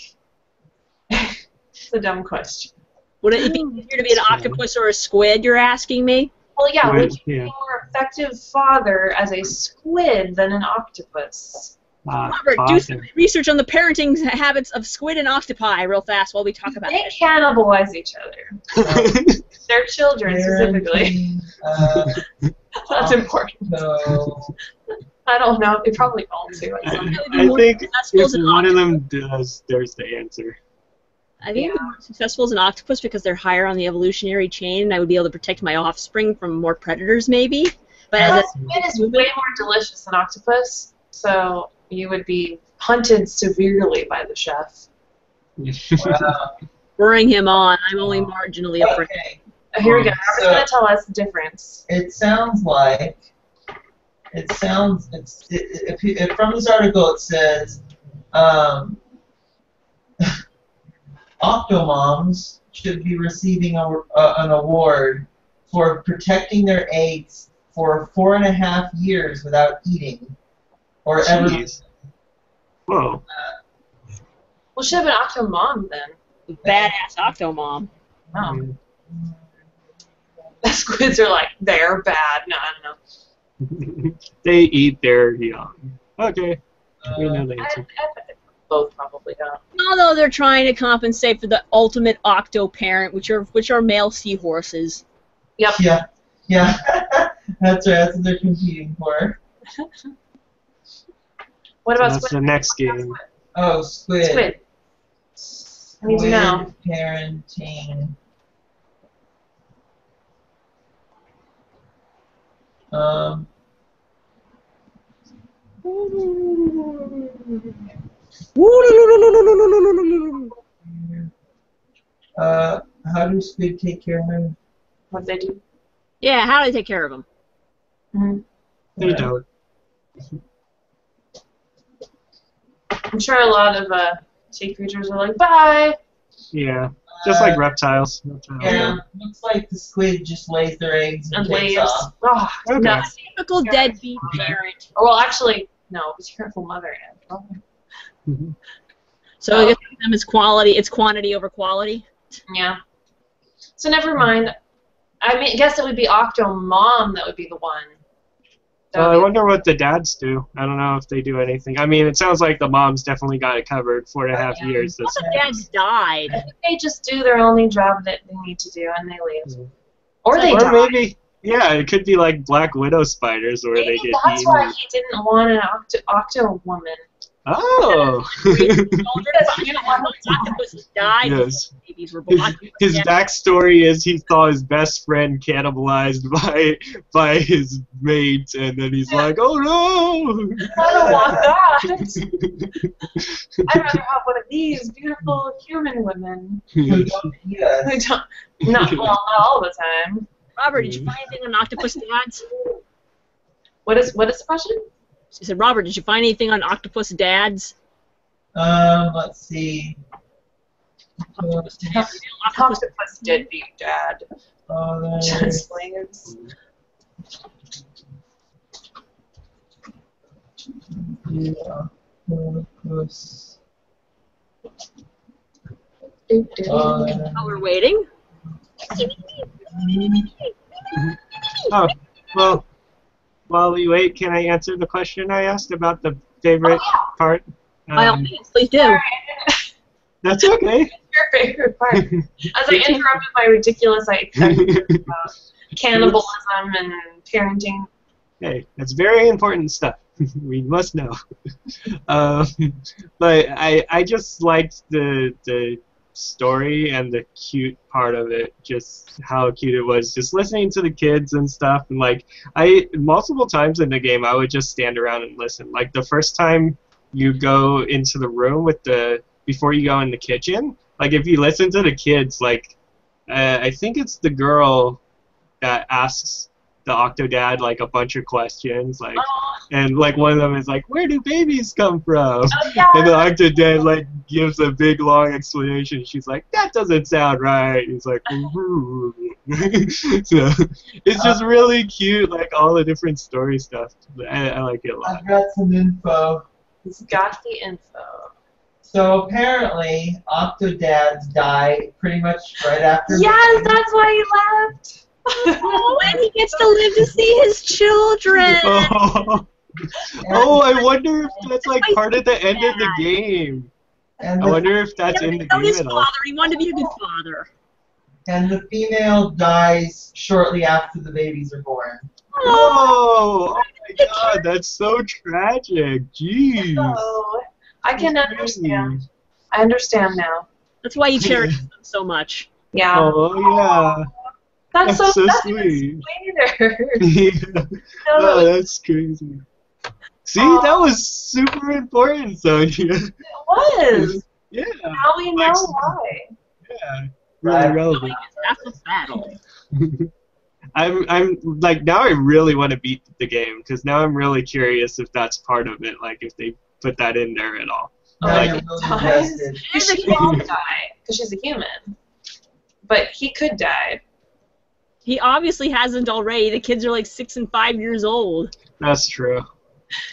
It's a dumb question. Would it be easier to be an octopus or a squid? You're asking me? Well, yeah, Squid, would you be yeah. a more effective father as a squid than an octopus? Robert, do some research on the parenting habits of squid and octopi real fast while we talk about They this. cannibalize each other. Their children specifically. That's important. So, I don't know. They probably all do. At some point. I think successful if as an one of them does, there's the answer. I think I'm more successful as an octopus because they're higher on the evolutionary chain, and I would be able to protect my offspring from more predators, maybe. But as But a squid is way more delicious than octopus, so you would be hunted severely by the chef. spurring him on, I'm only marginally afraid. okay. Here we go. Robert's So- going to tell us the difference. It sounds from this article it says Octomoms should be receiving an award for protecting their eggs for 4.5 years without eating or ever. Jeez. Whoa. Well, should have been Octomom then. Badass Octomom. Oh. The squids are like, they're bad. No, I don't know. They eat their young. Okay. We know the I answer. bet they both probably don't. Although they're trying to compensate for the ultimate octo parent, which are male seahorses. Yep. Yeah, yeah. That's right. That's what they're competing for. What about That's squid? the next game. Oh, squid. Squid. I need to know. Parenting. How do squid take care of them? What they do? Yeah, how do they take care of them? Mm-hmm. They don't. I'm sure a lot of sea creatures are like, bye. Yeah. Just like reptiles. Yeah, looks like the squid just lays their eggs and And takes lays. off. Oh, Okay. no. Typical deadbeat parent. Well, actually, no. Be careful, mother. So I guess for them it's quality. It's quantity over quality. Yeah. So never mind. I guess it would be Octomom that would be the one. I wonder what the dads do. I don't know if they do anything. I mean, it sounds like the moms definitely got it covered. 4.5 Yeah. years. All That's the dads died. They just do their only job that they need to do, and they leave. Or they or die. maybe, yeah, it could be like Black Widow spiders where Maybe they get that's eaten. why he didn't want an octo woman. Oh! Octopuses died. Yes. Babies were born. His backstory is he saw his best friend cannibalized by his mate, and then he's like, "Oh no!" I don't want that. I'd rather have one of these beautiful human women Who don't eat us. who don't, not all the time. Robert, did you find anything on octopus dads? What is the question? She said, Robert, did you find anything on Octopus Dads? Let's see. Octopus did beat Dad. Just slaves. Octopus. While we're waiting. Oh, well, while we wait, can I answer the question I asked about the favorite part? By all means, please do. That's okay. Your favorite part. As I interrupted my ridiculous idea about cannibalism and parenting. Hey, that's very important stuff. We must know. But I just liked the story and the cute part of it, just how cute it was, just listening to the kids and stuff. And like, multiple times in the game I would just stand around and listen. Like the first time you go into the room before you go in the kitchen, like if you listen to the kids, like I think it's the girl that asks the Octodad like a bunch of questions, like, and like one of them is like, "Where do babies come from?" And the Octodad like gives a big long explanation. She's like, "That doesn't sound right." He's like, "Ooh." So it's just really cute, like all the different story stuff. I like it a lot. I've got some info. He's got the info. So apparently, Octodads die pretty much right after. Yes, that's why he left. Oh, and he gets to live to see his children. Oh, I wonder if that's like part of the end of the game. And I wonder if that's in the game his at all. father. He wanted to be a good father. And the female dies shortly after the babies are born. Oh my God, that's so tragic. Jeez. Oh, I can understand. I understand now. That's why he cherishes them so much. Yeah. Oh yeah. That's so sweet. Sweeter. Yeah. Oh, that's crazy. See, that was super important, Sonia. It was. Yeah. Now we know why. Yeah. Really relevant. After the battle. I'm like, now I really want to beat the game, because now I'm really curious if that's part of it, like if they put that in there at all. Oh, Now like you're really invested. she won't die because she's a human, but he could die. He obviously hasn't already. The kids are like 6 and 5 years old. That's true.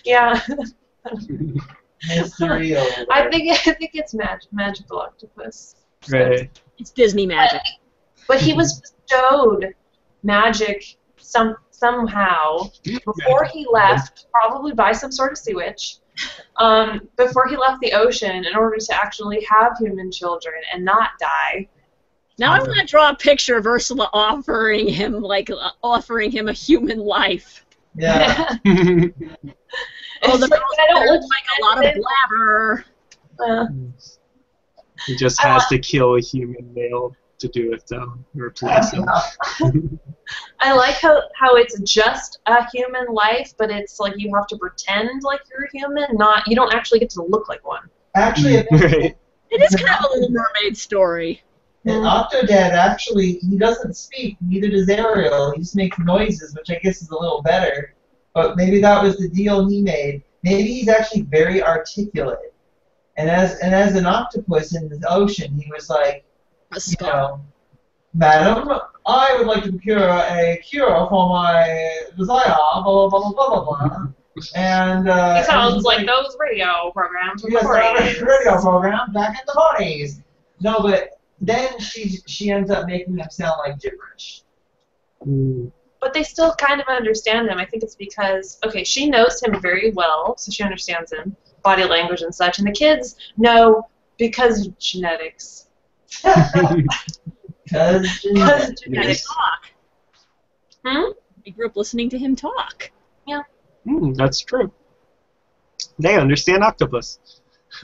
Yeah. Mystery over. I think it's magical octopus. Right. It's Disney magic. But he was bestowed magic somehow before he left, probably by some sort of sea witch, before he left the ocean in order to actually have human children and not die. Now I'm going to draw a picture of Ursula offering him a human life. Yeah. Oh, the girls I don't look like a lot of blabber. He just has to kill a human male to do it, though. Replace him. I like how it's just a human life, but it's like you have to pretend like you're a human, you don't actually get to look like one. Actually, Right. It is kind of a Little Mermaid story. and Octodad actually, he doesn't speak, neither does Ariel. He just makes noises, which I guess is a little better. But maybe that was the deal he made. Maybe he's actually very articulate. And as an octopus in the ocean, he was like, you know, "Madam, I would like to procure a cure for my desire, blah, blah, blah, blah, blah, blah." And He sounds like those radio programs from the yes, 40s. radio program back in the 40s. No, but then she ends up making him sound like gibberish. Mm. But they still kind of understand him. I think it's because, okay, she knows him very well, so she understands him, body language and such, and the kids know because of genetics. Because Because Genetics talk. Hmm? We grew up listening to him talk. That's true. They understand octopus.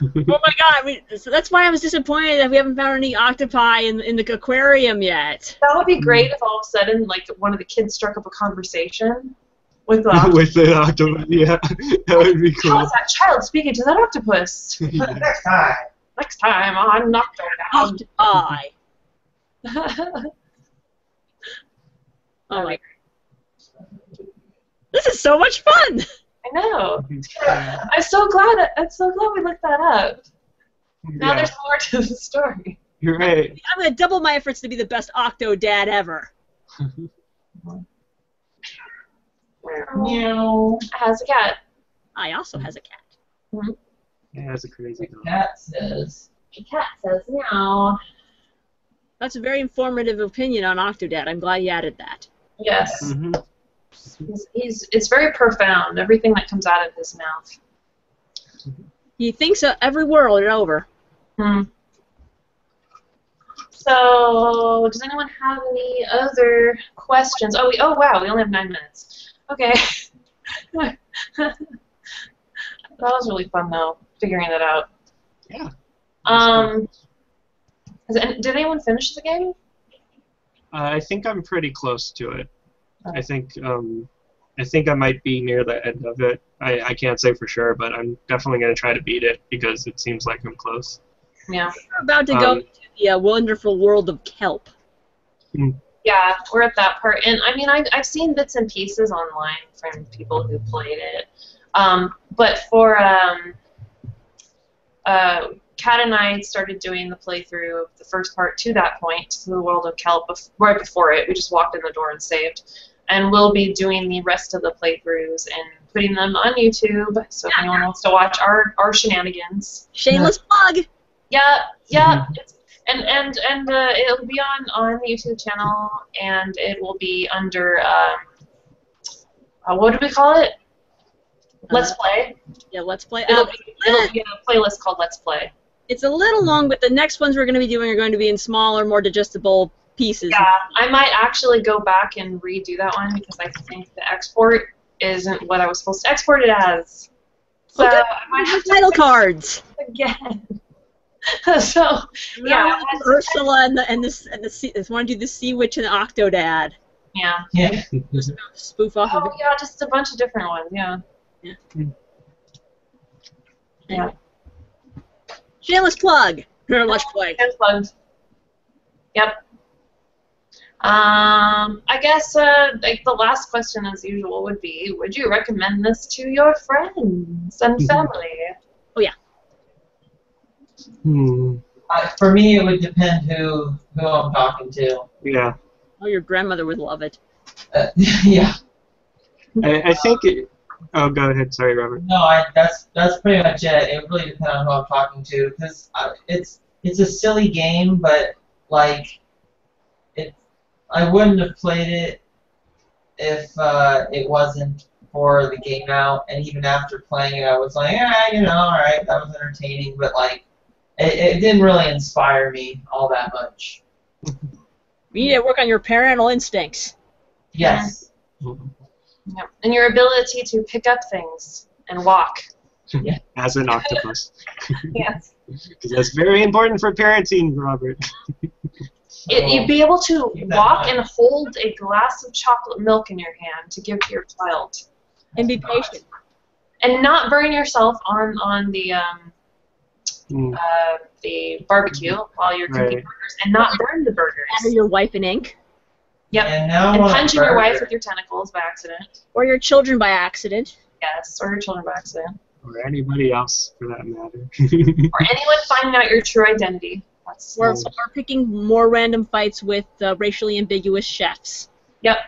Oh my god, so that's why I was disappointed that we haven't found any octopi in the aquarium yet. That would be great if all of a sudden, like, one of the kids struck up a conversation with the octopus. With the octopus, yeah. That would be How cool. is that child speaking to that octopus? next time. Next time on Octodad. Octopi. Oh my. This is so much fun. I know. Yeah. I'm so glad we looked that up. Now Yeah, there's more to the story. you're right. I'm going to double my efforts to be the best Octodad ever. Meow. Has a cat. I also has a cat. Yeah, that's a crazy The dog. cat says. The cat says meow. That's a very informative opinion on Octodad. I'm glad you added that. Yes. Mm-hmm. It's very profound, everything that comes out of his mouth. He thinks every world over. Hmm. So, does anyone have any other questions? Oh, wow, we only have 9 minutes. Okay. That was really fun, though, figuring it out. Yeah. Did anyone finish the game? I think I'm pretty close to it. I think I might be near the end of it. I can't say for sure, but I'm definitely going to try to beat it because it seems like I'm close. Yeah. We're about to go to the wonderful world of kelp. Yeah, we're at that part, and I mean, I've seen bits and pieces online from people who played it, but for Kat and I started doing the playthrough of the first part to that point, to the world of kelp, right before it. We just walked in the door and saved, and we'll be doing the rest of the playthroughs and putting them on YouTube. So if anyone wants to watch our shenanigans, Shameless plug. yeah. And it'll be on the YouTube channel, and it will be under what do we call it? Let's Play. Yeah, Let's Play. It'll be a playlist called Let's Play. It's a little long, but the next ones we're going to be doing are going to be in smaller, more digestible pieces. Yeah, I might actually go back and redo that one because I think the export isn't what I was supposed to export it as. So Okay. I might have to Title cards. again. So yeah, Ursula and the sea. I want to do the Sea Witch and the Octodad. yeah. Yeah. Spoof off of Oh yeah, just a bunch of different ones. Yeah. Yeah. Shameless plug. Let's Play. And plugged. Yep. I guess like the last question, as usual, would be: would you recommend this to your friends and family? Oh yeah. For me, it would depend who I'm talking to. Yeah. Oh, your grandmother would love it. Yeah. I think it... Oh, go ahead. Sorry, Robert. No, that's pretty much it. It really depends on who I'm talking to, because it's a silly game, but like I wouldn't have played it if it wasn't for the GameOut, and even after playing it, I was like, all right, that was entertaining, but like it didn't really inspire me all that much. You need to work on your parental instincts. Yes. Yep. And your ability to pick up things and walk. As an octopus. Yes. Because that's very important for parenting, Robert. You'd be able to Keep that walk in mind. and hold a glass of chocolate milk in your hand to give to your child, And be patient. and not burn yourself on the barbecue while you're cooking Right. burgers, and not burn the burgers. Or your wife in ink. Yep. And now I And want a punching your wife burger. with your tentacles by accident. Or your children by accident. Yes, or your children by accident. Or anybody else, for that matter. Or anyone finding out your true identity. That's, Or picking more random fights with racially ambiguous chefs. yep.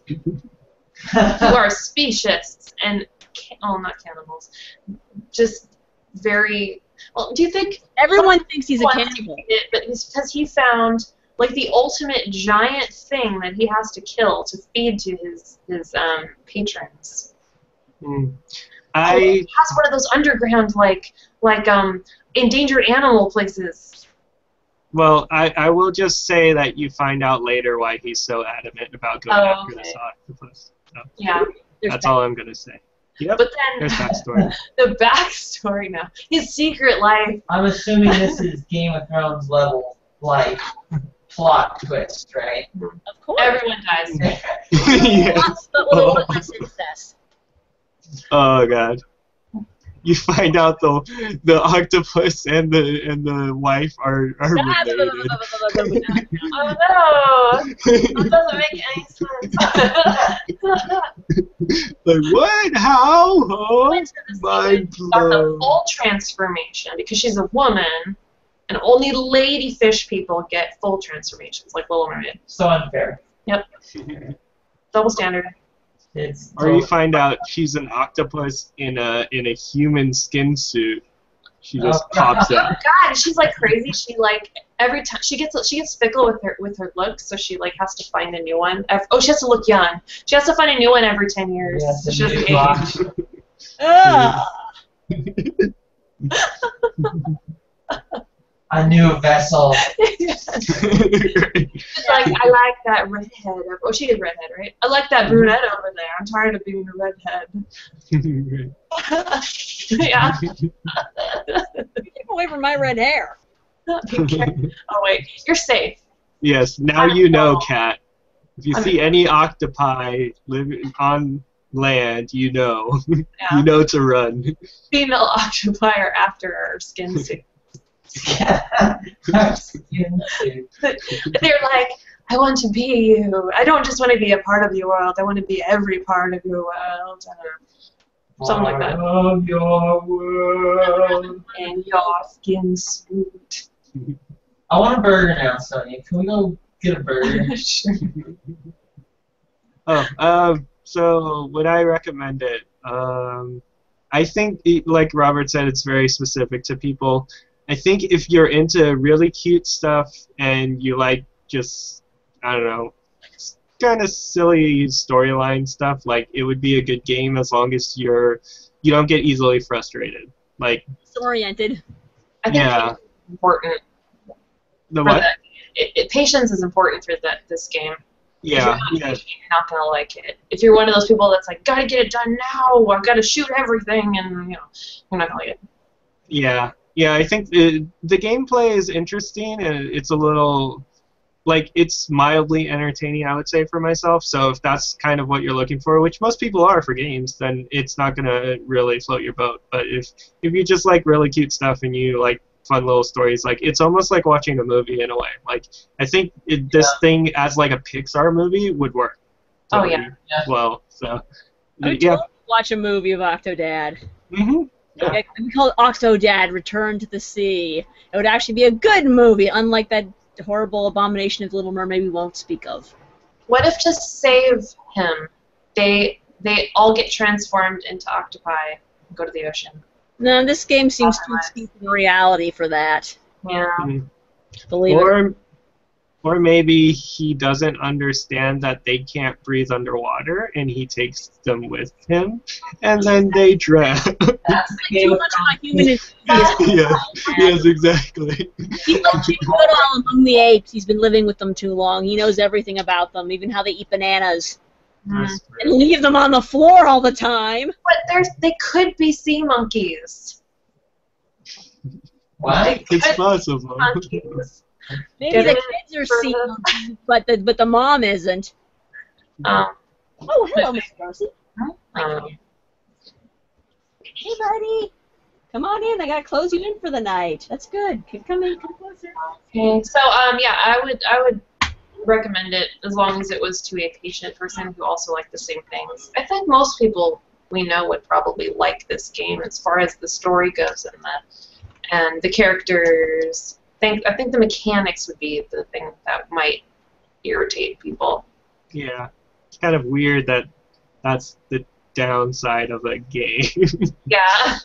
Who are specious and, not cannibals. Just very, well, do you think Everyone thinks he's a wants to cannibal. eat it, but it's because he found like the ultimate giant thing that he has to kill to feed to his patrons. Hmm. He has one of those underground like endangered animal places. Well, I will just say that you find out later why he's so adamant about going after this octopus. So Yeah. that's all I'm going to say. Yep, But then there's backstory. the backstory now, his secret life. I'm assuming this is Game of Thrones level, like, plot twist, right? Of course. Everyone dies. Yeah. But with a little less incest. Oh, God. you find out the octopus and the wife are related. Oh no! That doesn't make any sense. Like what? How? Oh, Went to the mind sea, got the blown. full transformation because she's a woman, and only ladyfish people get full transformations, like Little Mermaid. So unfair. Yep. Double standard. It's Or you find out she's an octopus in a human skin suit. She just pops Oh out. God, she's like crazy. She like every time she gets fickle with her looks, so she like has to find a new one. She has to look young. She has to find a new one every 10 years. Yeah, So she doesn't age. Ah! a new vessel. She's like, I like that redhead. Oh, she is redhead, right? I like that brunette over there. I'm tired of being a redhead. Yeah. Keep away from my red hair. Okay. Oh wait, you're safe. Yes, now you know, Kat. If you see any octopi living on land, you know. Yeah. You know to run. Female octopi are after our skin suit. They're like, I want to be you. I don't just want to be a part of your world. I want to be every part of your world. I don't know. Something like that. Of your world. And your skin suit. I want a burger now, Sonia. Can we go get a burger? So would I recommend it? I think, like Robert said, it's very specific to people. I think if you're into really cute stuff and you like just, I don't know, kind of silly storyline stuff, like it would be a good game as long as you don't get easily frustrated. Like Disoriented. I think Yeah. patience is important. the For what? patience is important for this game. If you're Yeah, not yeah, patient, you're not gonna like it. If you're one of those people that's like, gotta get it done now, I've gotta shoot everything, and you're not gonna like it. yeah. I think the gameplay is interesting and it's a little, like, it's mildly entertaining, I would say, for myself. So if that's kind of what you're looking for, which most people are for games, then it's not gonna really float your boat. But if you just like really cute stuff and you like fun little stories, like it's almost like watching a movie in a way. Like I think this thing as like a Pixar movie would work. Oh, yeah. Well, so I would yeah. totally watch a movie of Octodad. Mm-hmm. Yeah. It would be called Octodad Return to the Sea. It would actually be a good movie, unlike that horrible abomination of Little Mermaid we won't speak of. What if to save him, they all get transformed into octopi and go to the ocean? No, this game seems too steep in reality for that. Yeah. Believe it. Or maybe he doesn't understand that they can't breathe underwater, and he takes them with him, and then they drown. That's the game Too of much of my human enthusiasm. Yes, exactly. He's like Goodall among the apes. He's been living with them too long. He knows everything about them, even how they eat bananas. Mm. And leave them on the floor all the time. But they could be sea monkeys. What? It's possible. Monkeys. Maybe Get the it kids are for sea the- monkeys, but the mom isn't. Um, Oh, hello, Miss Darcy. um, Hey, buddy. Come on in. I gotta close you in for the night. That's good. Come in. Come closer. okay. So yeah, I would recommend it as long as it was to a patient person who also liked the same things. I think most people we know would probably like this game as far as the story goes and the characters. I think the mechanics would be the thing that might irritate people. Yeah, it's kind of weird that that's the downside of a game. Yeah.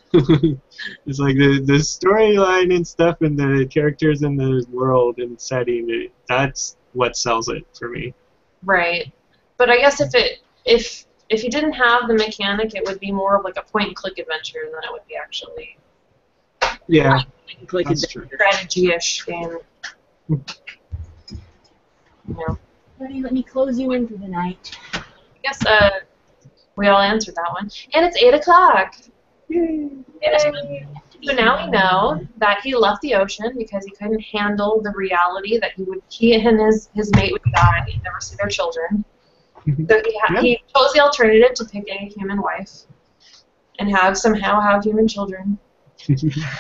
It's like the storyline and stuff and the characters in the world and setting, that's what sells it for me. Right. But I guess if you didn't have the mechanic, it would be more of like a point and click adventure than it would be actually Yeah, Click that's it. true. strategy-ish game. Yeah. Buddy, let me close you in for the night. I guess we all answered that one. And it's 8 o'clock. Yay. So now we know that he left the ocean because he couldn't handle the reality that he and his mate would die and he'd never see their children. So he chose the alternative to pick a human wife. and somehow have human children.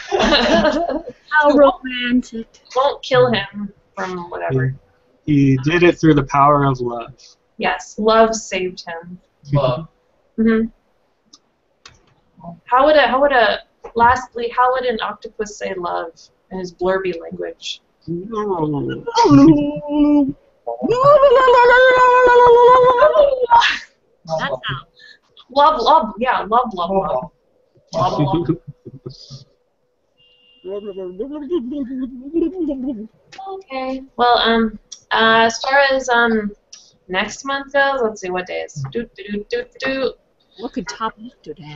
How romantic. Won't kill him from whatever. He did it through the power of love. Yes, love saved him. Love. Lastly, how would an octopus say love in his blurby language? That's how. Love, yeah, love. Okay. Well, as far as next month goes, let's see what days. What could top Octodad?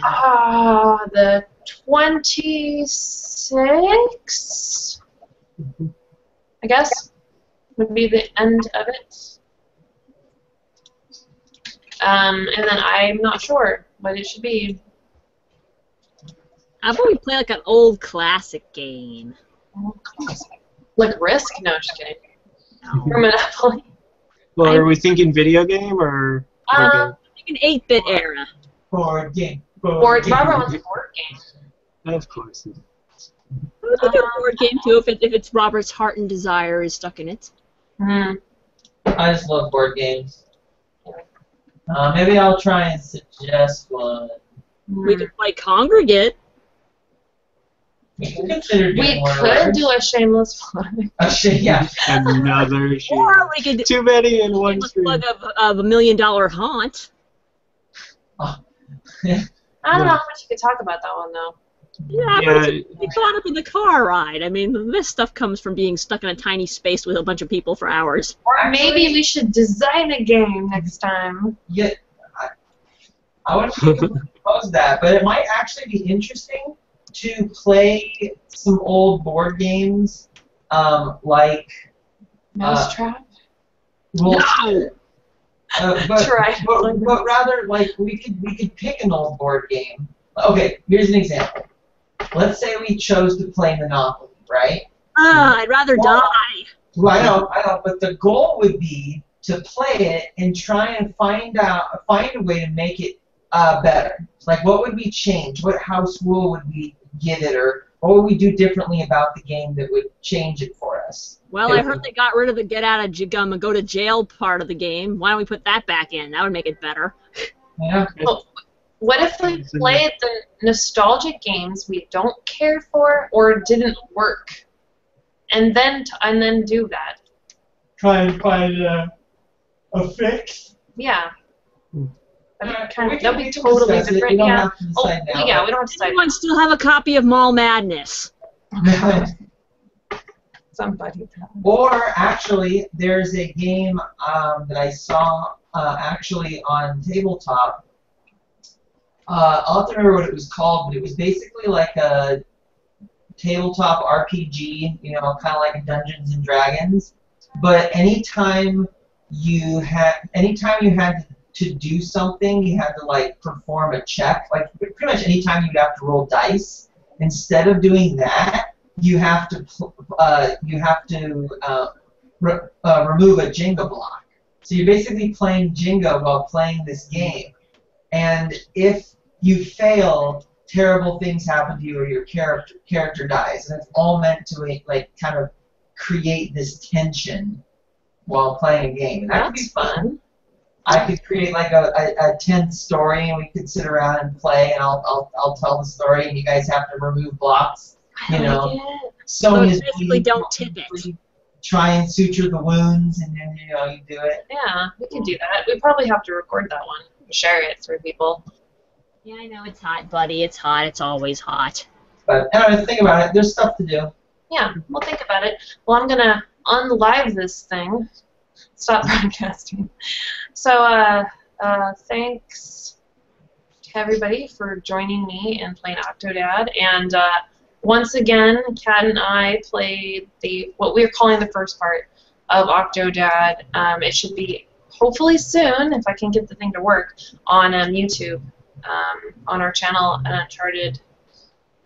The 26th, I guess, would be the end of it. And then I'm not sure what it should be. How about we play like an old classic game? Like Risk? No, just kidding. No. Or Monopoly. Well, are we thinking video game or board game? Like an 8-bit era. Board game. Board. Robert wants a board game. Of course. Let's do a board game too if it's Robert's heart and desire is stuck in it. Mm. I just love board games. Maybe I'll try and suggest one. We could play Congregate. We can consider doing We one of could those. do a shameless plug. Yeah. Another shame. Or we could do Too many in a one shameless stream. plug of $1 Million Haunt. I don't know how much you could talk about that one, though. Yeah, Yeah. but it's caught up in the car ride. I mean, this stuff comes from being stuck in a tiny space with a bunch of people for hours. Or maybe we should design a game next time. Yeah, I wouldn't propose that, but it might actually be interesting to play some old board games, like Mousetrap? well, No! but rather like we could pick an old board game. Okay, here's an example. Let's say we chose to play Monopoly, right? I'd rather die. Well, I know, but the goal would be to play it and try and find a way to make it better. Like, what would we change? What house rule would we give it, or what would we do differently about the game that would change it for us? Well, I heard they got rid of the get out of and go to jail part of the game. Why don't we put that back in? That would make it better. Yeah. Well, what if we played the nostalgic games we don't care for or didn't work, and then do that? Try and find a fix. Yeah. That'd We be can totally discuss it. different. We don't Yeah. have to decide now. Yeah, we don't have to decide. Anyone still have a copy of Mall Madness? Somebody does. Or actually, there's a game that I saw actually on tabletop. I'll have to remember what it was called, but it was basically like a tabletop RPG, you know, kind of like a Dungeons and Dragons. But anytime you had to do something, you had to like perform a check. Like pretty much anytime you'd have to roll dice. Instead of doing that, you have to remove a Jenga block. So you're basically playing Jenga while playing this game. And if you fail, terrible things happen to you, or your character dies. And it's all meant to like kind of create this tension while playing a game. And that could be fun. I could create like a tense story, and we could sit around and play, and I'll tell the story, and you guys have to remove blocks. You know, So is basically don't tip it. Try and suture the wounds, and then you do it. Yeah, we can do that. We probably have to record that one, share it through people. Yeah, I know it's hot, buddy. It's hot. It's always hot. But anyway, think about it. There's stuff to do. Yeah, we'll think about it. Well, I'm gonna unlive this thing. Stop broadcasting. So, thanks to everybody for joining me and playing Octodad. And once again, Kat and I played what we're calling the first part of Octodad. It should be hopefully soon, if I can get the thing to work, on YouTube, on our channel, Uncharted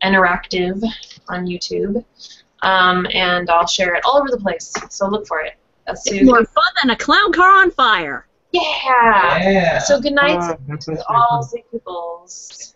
Interactive on YouTube. And I'll share it all over the place, so look for it. It's more fun than a clown car on fire. Yeah! Yeah. So good night That's to all the peoples.